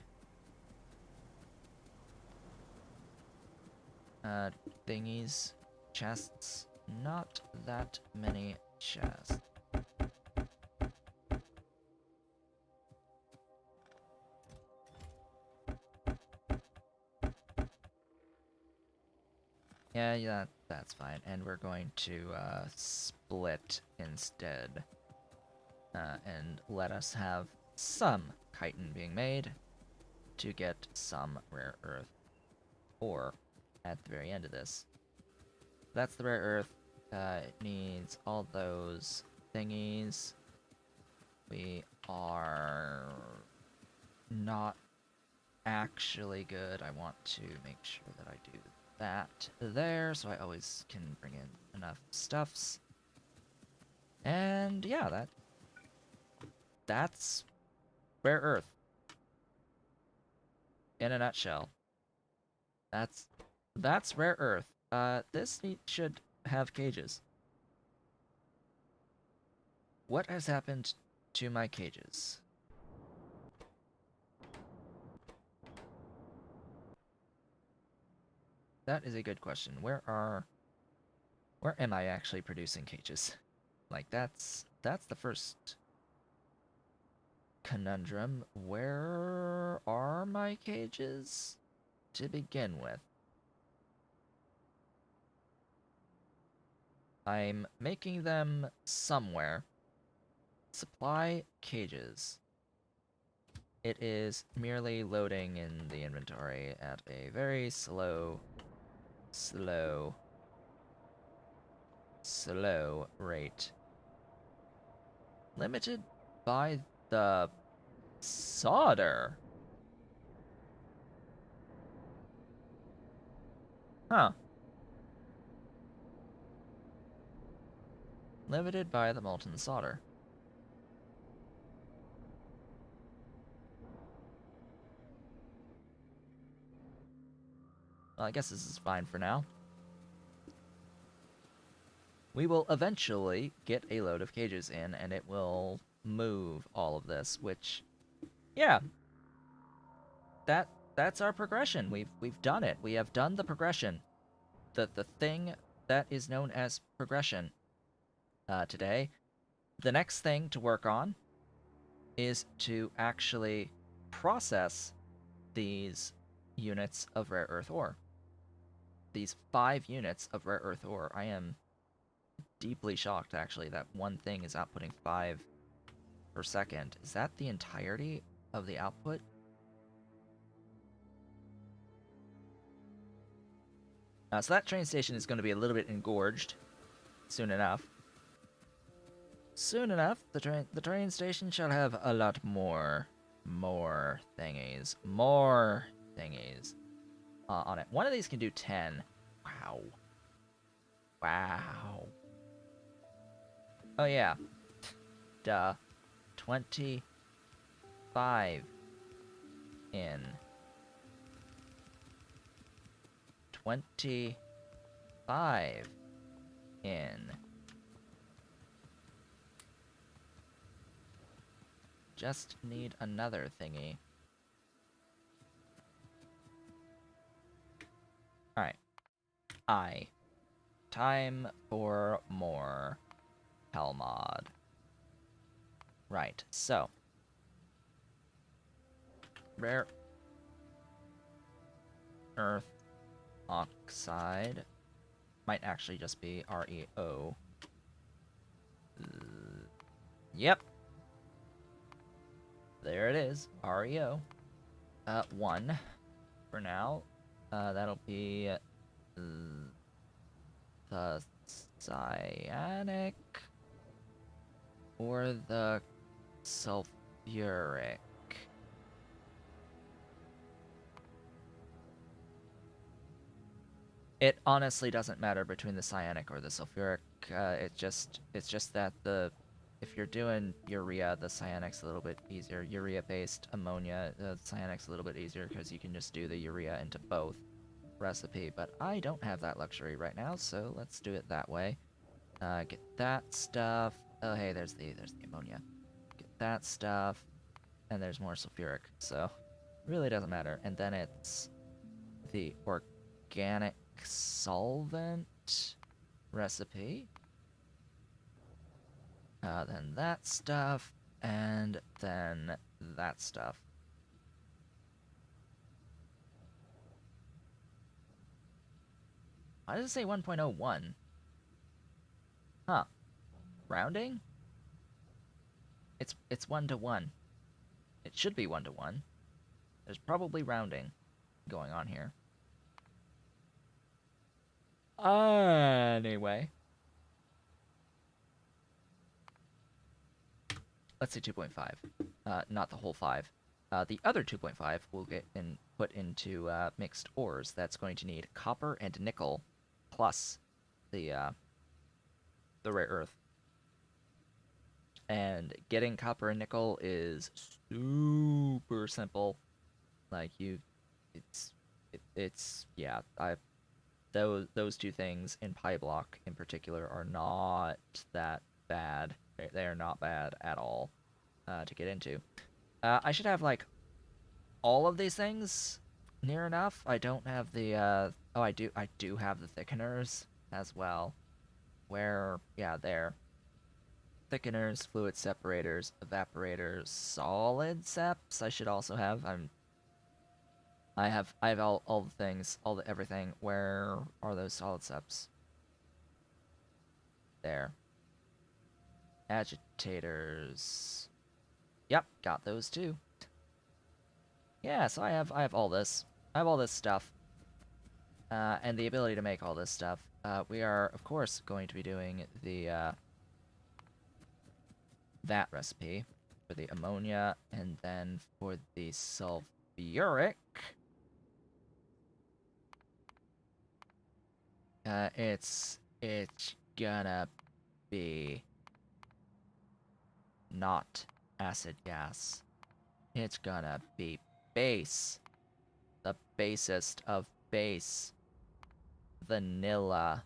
thingies, chests, not that many chests. Yeah, that's fine. And we're going to split instead. And let us have some chitin being made to get some rare earth ore at the very end of this. That's the rare earth. It needs all those thingies. We are not actually good. I want to make sure that I do that there, so I always can bring in enough stuffs. And yeah, that's rare earth in a nutshell. That's rare earth. This should have cages. What has happened to my cages? That is a good question. Where am I actually producing cages? Like that's the first conundrum. Where are my cages to begin with? I'm making them somewhere. Supply cages. It is merely loading in the inventory at a very slow rate. Limited by the solder. Huh. Limited by the molten solder. Well, I guess this is fine for now. We will eventually get a load of cages in, and it will move all of this, which, yeah, that's our progression. We've done it. We have done the progression. The thing that is known as progression today. The next thing to work on is to actually process these units of rare earth ore. These 5 units of rare earth ore. I am deeply shocked, actually, that one thing is outputting 5 per second. Is that the entirety of the output? So that train station is going to be a little bit engorged soon enough. Soon enough, the train station shall have a lot more thingies. More thingies on it. One of these can do 10. Wow. Wow. Oh, yeah. Duh. 25 in. 25 in. Just need another thingy. Alright. Time for more Helmod. Right, so. Rare earth oxide might actually just be REO. Yep. There it is, REO. 1 for now. That'll be the cyanic or the sulfuric. It honestly doesn't matter between the cyanic or the sulfuric. It's just that if you're doing urea, the cyanic's a little bit easier. Urea-based ammonia, the cyanic's a little bit easier because you can just do the urea into both recipe. But I don't have that luxury right now, so let's do it that way. Get that stuff. Oh, hey, there's the ammonia. Get that stuff, and there's more sulfuric. So, really doesn't matter. And then it's the organic solvent recipe. Then that stuff, and then that stuff. Why does it say 1.01? Huh. Rounding? It's 1 to 1. It should be 1 to 1. There's probably rounding going on here. Anyway. Let's say 2.5. Not the whole 5. The other 2.5 will get put into mixed ores. That's going to need copper and nickel plus the rare earth. And getting copper and nickel is super simple. Like it's yeah. Those two things in PyBlock in particular are not that bad. They are not bad at all to get into. I should have like all of these things near enough. I don't have the oh I do have the thickeners as well. Where yeah, there. Thickeners, fluid separators, evaporators, solid seps I should also have. I have all the things, all the everything. Where are those solid seps? There. Agitators. Yep, got those too. Yeah, so I have all this. I have all this stuff. And the ability to make all this stuff. We are, of course, going to be doing the that recipe for the ammonia, and then for the sulfuric, it's gonna be not acid gas. It's gonna be base, the basest of base, vanilla.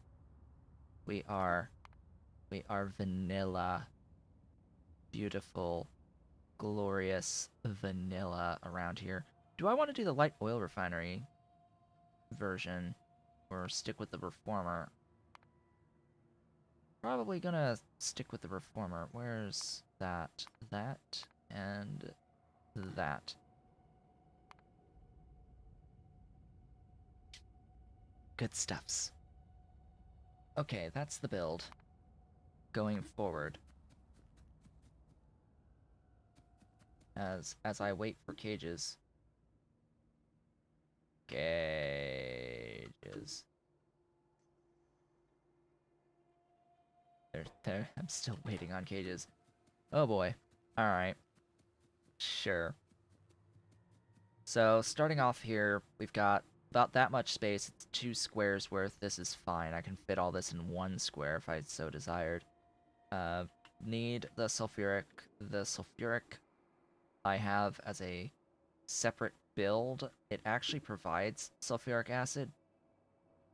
We are vanilla, beautiful, glorious vanilla around here. Do I want to do the light oil refinery version or stick with the reformer? Probably gonna stick with the reformer. Where's that? That and that. Good stuffs. Okay, that's the build going forward. As I wait for cages. Cages. There. I'm still waiting on cages. Oh boy. Alright. Sure. So, starting off here, we've got about that much space. It's 2 squares worth. This is fine. I can fit all this in 1 square if I so desired. Need the sulfuric. The sulfuric I have as a separate build. It actually provides sulfuric acid,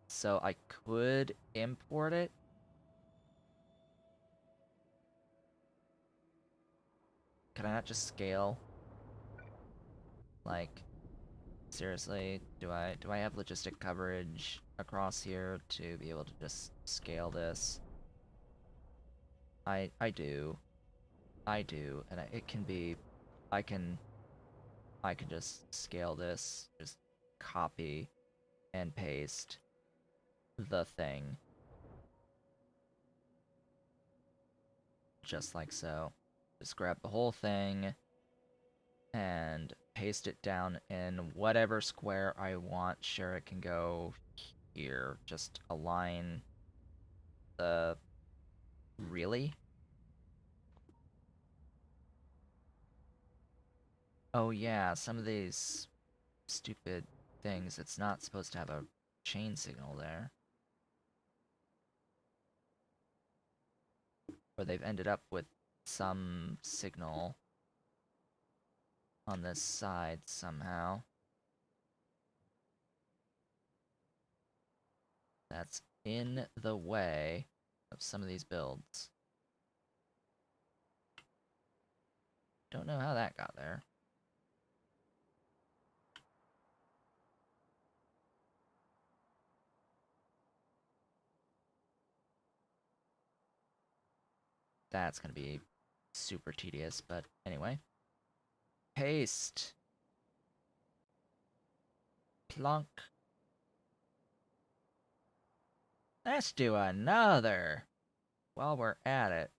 so I could import it. Can I not just scale? Like, seriously, do I have logistic coverage across here to be able to just scale this? I do. I do, and it can be I can just scale this, just copy and paste the thing. Just like so. Just grab the whole thing and paste it down in whatever square I want. Sure, it can go here. Just align the... Really? Oh yeah, some of these stupid things, it's not supposed to have a chain signal there. Or they've ended up with some signal on this side somehow. That's in the way of some of these builds. Don't know how that got there. That's gonna be super tedious, but anyway. Paste. Plonk. Let's do another while we're at it.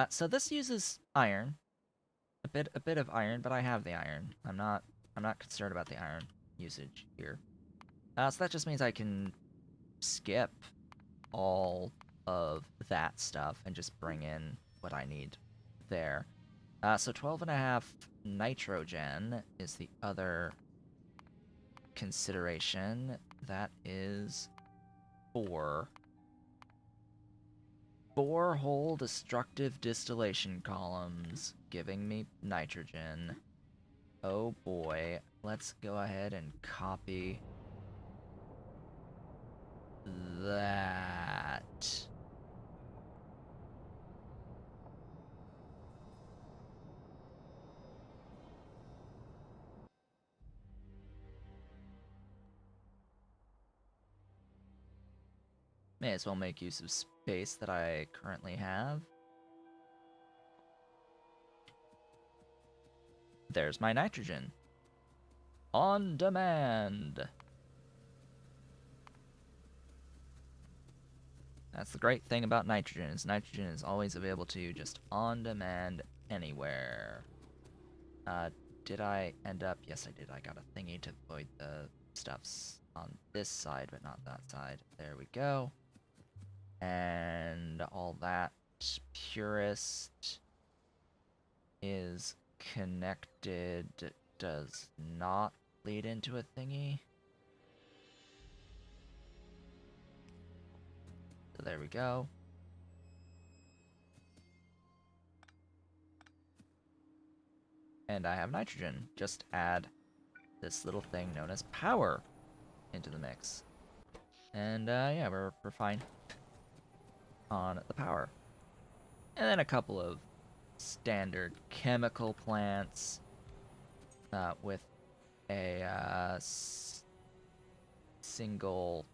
So this uses iron, a bit of iron, but I have the iron. I'm not concerned about the iron usage here. So that just means I can skip all of that stuff and just bring in what I need there. So 12.5 nitrogen is the other consideration. That is 4. Borehole destructive distillation columns, giving me nitrogen. Oh boy, let's go ahead and copy that. May as well make use of space that I currently have. There's my nitrogen. On demand. That's the great thing about nitrogen, is nitrogen is always available to you just on demand anywhere. Did I end up? Yes, I did. I got a thingy to void the stuffs on this side, but not that side. There we go. And all that purist is connected, does not lead into a thingy. So there we go. And I have nitrogen. Just add this little thing known as power into the mix. And yeah, we're fine on the power. And then a couple of standard chemical plants with a single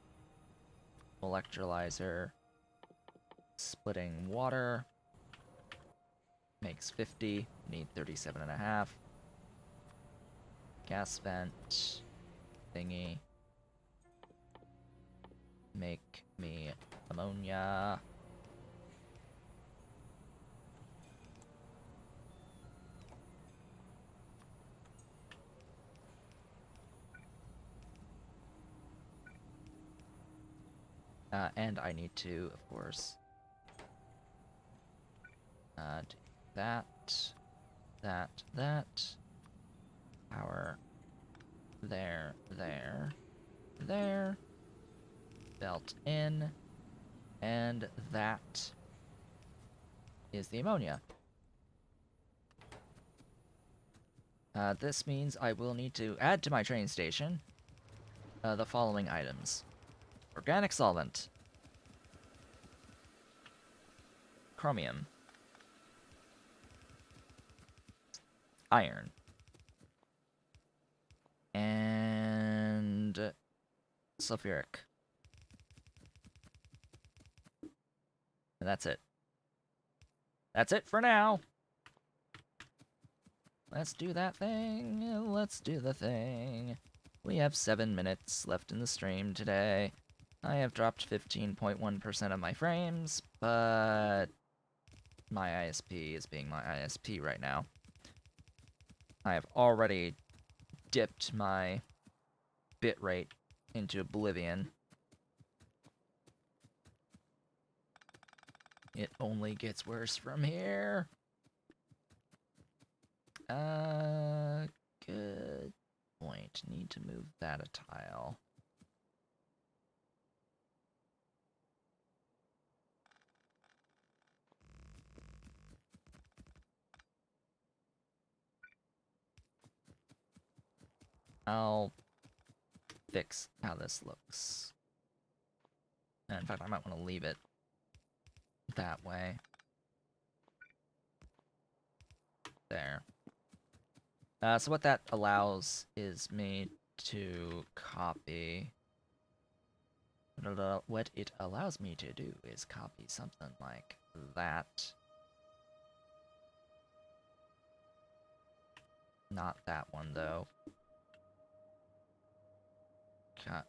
electrolyzer splitting water. Makes 50, need 37.5. Gas vent thingy. Make me ammonia. And I need to, of course, do that. Power. There. Belt in. And that is the ammonia. This means I will need to add to my train station the following items. Organic solvent. Chromium. Iron. And sulfuric. And that's it. That's it for now. Let's do that thing. Let's do the thing. We have 7 minutes left in the stream today. I have dropped 15.1% of my frames, but my ISP is being my ISP right now. I have already dipped my bitrate into oblivion. It only gets worse from here. Good point. Need to move that a tile. I'll fix how this looks. In fact, I might want to leave it that way. There. So what that allows is me to copy... What it allows me to do is copy something like that. Not that one, though.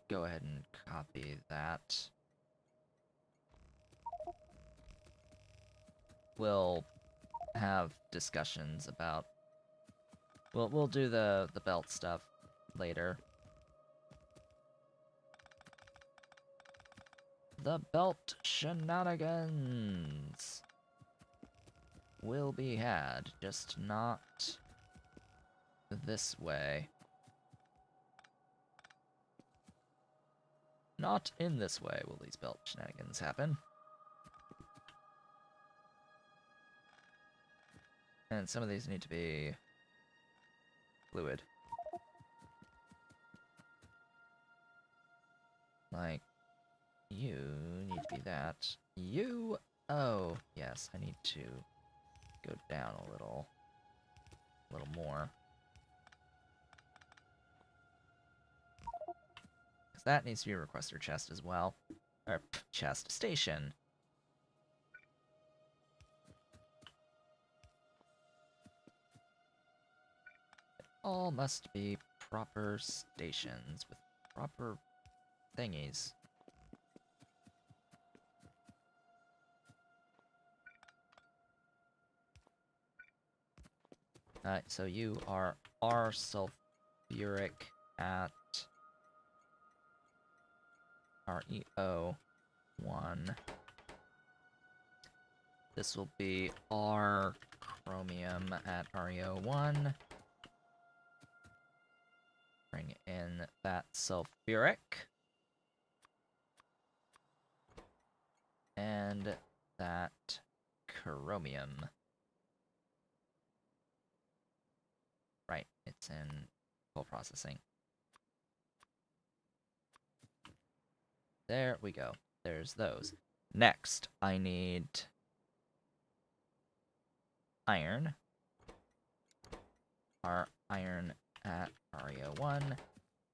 Go ahead and copy that. we'll have discussions about... We'll do the belt stuff later. The belt shenanigans will be had, just not this way. Not in this way will these belt shenanigans happen. And some of these need to be fluid. Like, you need to be that. You... Oh, yes, I need to go down a little more. Because that needs to be a requester chest as well. Or, chest station. It all must be proper stations with proper thingies. So you are R sulfuric at REO1. This will be R chromium at REO1. Bring in that sulfuric. And that chromium. Right, it's in full processing. There we go. There's those. Next, I need iron. Our iron at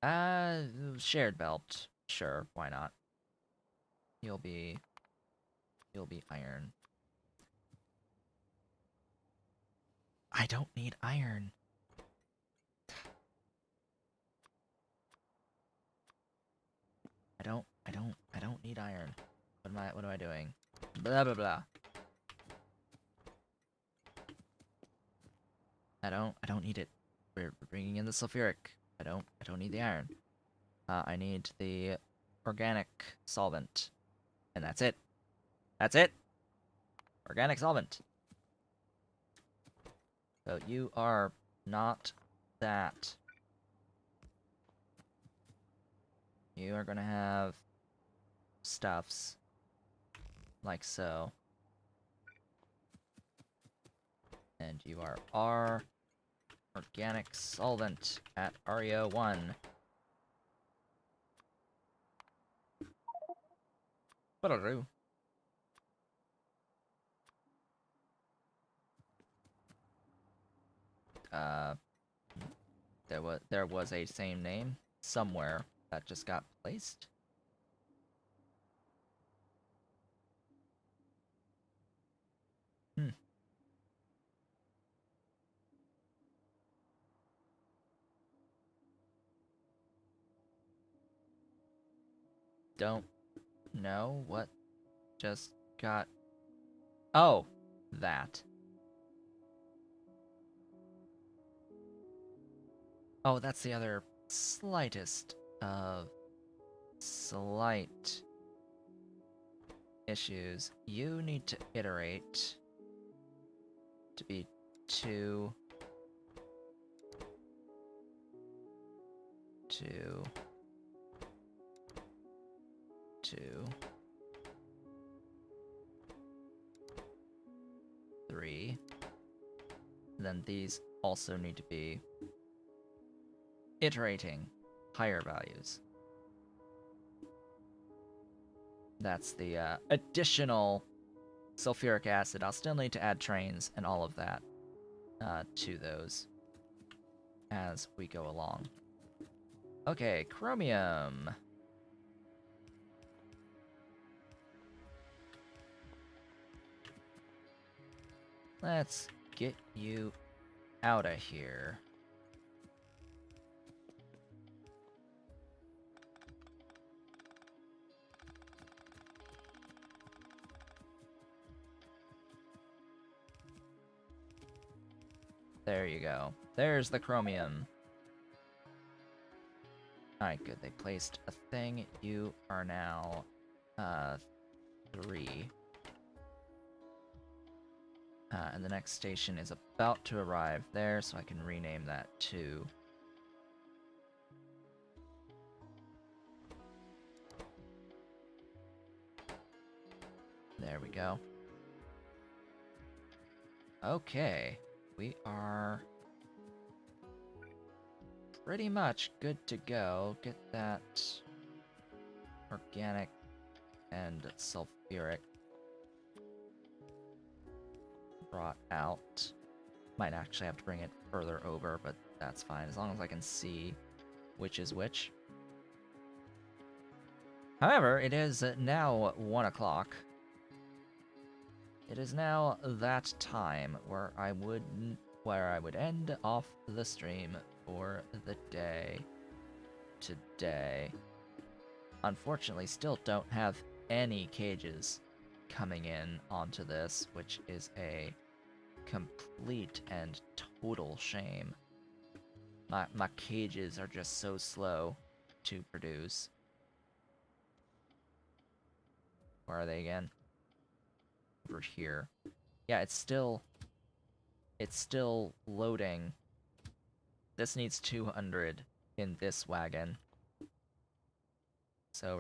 REO1. Shared belt. Sure, why not? You'll be iron. I don't need iron. I don't need iron. What am I doing? Blah blah blah. I don't need it. We're bringing in the sulfuric. I don't need the iron. I need the organic solvent. And that's it. That's it. Organic solvent. So you are not that. You are gonna have stuffs like so. And you are R organic solvent at REO1. What'll do? There was a same name somewhere that just got placed. Don't know what just got... Oh, that. Oh, that's the other slightest of slight issues. You need to iterate to be 2, 2, 2, 3. Then these also need to be iterating higher values. That's the additional sulfuric acid. I'll still need to add trains and all of that to those as we go along. Okay, chromium. Let's get you out of here. There you go. There's the chromium. Alright, good. They placed a thing. You are now 3. And the next station is about to arrive there, so I can rename that 2. There we go. Okay, we are pretty much good to go. Get that organic and sulfuric brought out. Might actually have to bring it further over, but that's fine, as long as I can see which is which. However, it is now 1 o'clock. It is now that time where I would end off the stream for the day today. Unfortunately, still don't have any cages coming in onto this, which is a complete and total shame. My cages are just so slow to produce. Where are they again? Over here. Yeah, it's still loading. This needs 200 in this wagon. So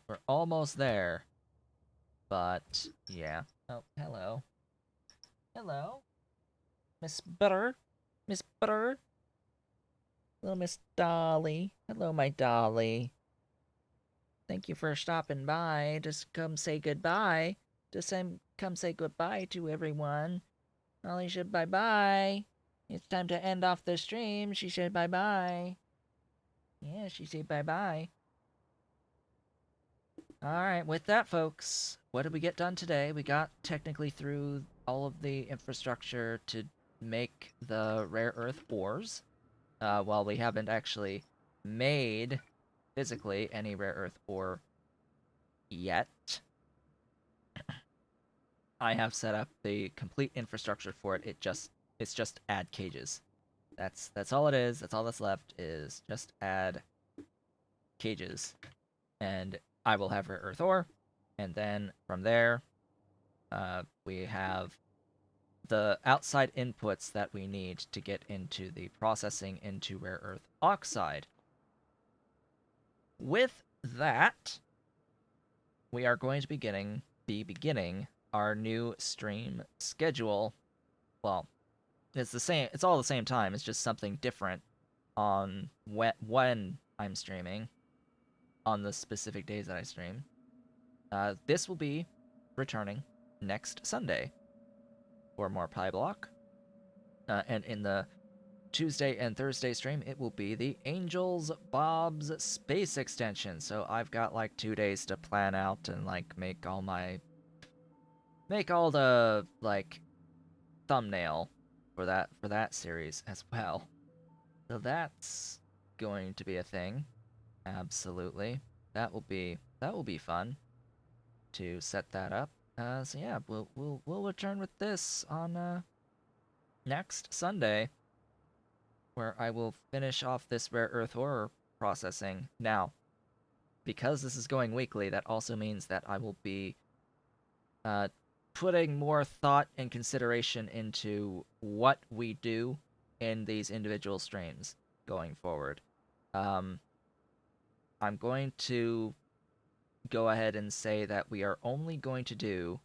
we're almost there. But yeah. Oh, hello. Hello. Miss Butter. Miss Butter. Little Miss Dolly. Hello, my Dolly. Thank you for stopping by. Just come say goodbye. Just come say goodbye to everyone. Dolly should bye-bye. It's time to end off the stream. She said bye-bye. Yeah, she said bye-bye. Alright, with that, folks, what did we get done today? We got technically through all of the infrastructure to make the rare earth ores. While we haven't actually made, physically, any rare earth ore yet, I have set up the complete infrastructure for it. It's just add cages. That's all it is. That's all that's left, is just add cages. And I will have rare earth ore, and then from there, we have the outside inputs that we need to get into the processing into rare earth oxide. With that, we are going to be beginning our new stream schedule. Well, it's the same. It's all the same time. It's just something different on when I'm streaming, on the specific days that I stream. This will be returning next Sunday for more PyBlock. And in the Tuesday and Thursday stream, it will be the Angels Bob's Space Extension. So I've got like 2 days to plan out and like make all the like thumbnail for that series as well. So that's going to be a thing. Absolutely. That will be fun to set that up. So yeah, we'll return with this on next Sunday, where I will finish off this rare earth ore processing. Now, because this is going weekly, that also means that I will be putting more thought and consideration into what we do in these individual streams going forward. I'm going to go ahead and say that we are only going to do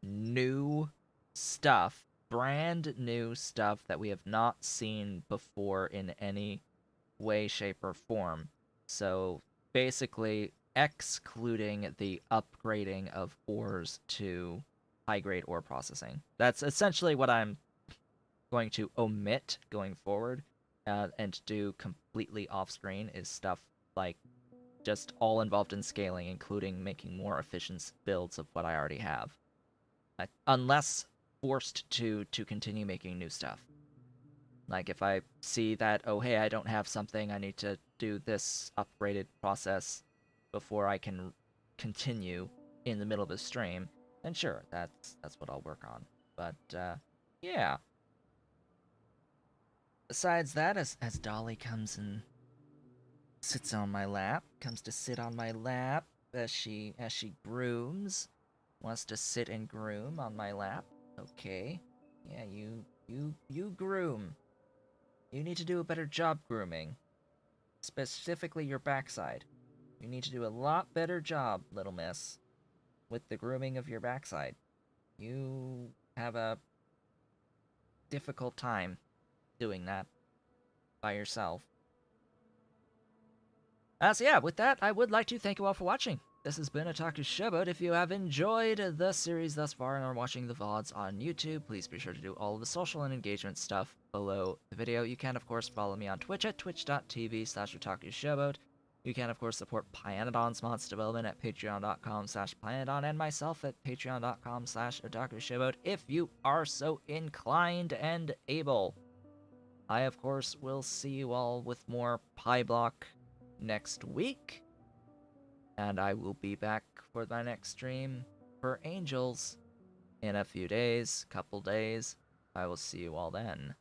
new stuff, brand new stuff that we have not seen before in any way, shape, or form. So basically, excluding the upgrading of ores to high grade ore processing. That's essentially what I'm going to omit going forward, and do completely off screen is stuff like just all involved in scaling, including making more efficient builds of what I already have. Unless forced to continue making new stuff. Like if I see that, oh hey, I don't have something, I need to do this upgraded process before I can continue in the middle of a stream, then sure, that's what I'll work on. But yeah. besides that, as Dolly comes and sits on my lap, comes to sit on my lap as she grooms, wants to sit and groom on my lap. Okay, yeah, you groom. You need to do a better job grooming, specifically your backside. You need to do a lot better job, little miss, with the grooming of your backside. You have a difficult time doing that by yourself. So yeah, with that, I would like to thank you all for watching. This has been Otaku Showboat. If you have enjoyed the series thus far and are watching the VODs on YouTube, please be sure to do all of the social and engagement stuff below the video. You can, of course, follow me on Twitch at twitch.tv/OtakuShowboat. You can, of course, support Pyanodon's mods development at patreon.com/Pyanodon and myself at patreon.com/OtakuShowboat if you are so inclined and able. I, of course, will see you all with more PyBlock next week, and I will be back for my next stream for Angels in a few days, couple days. I will see you all then.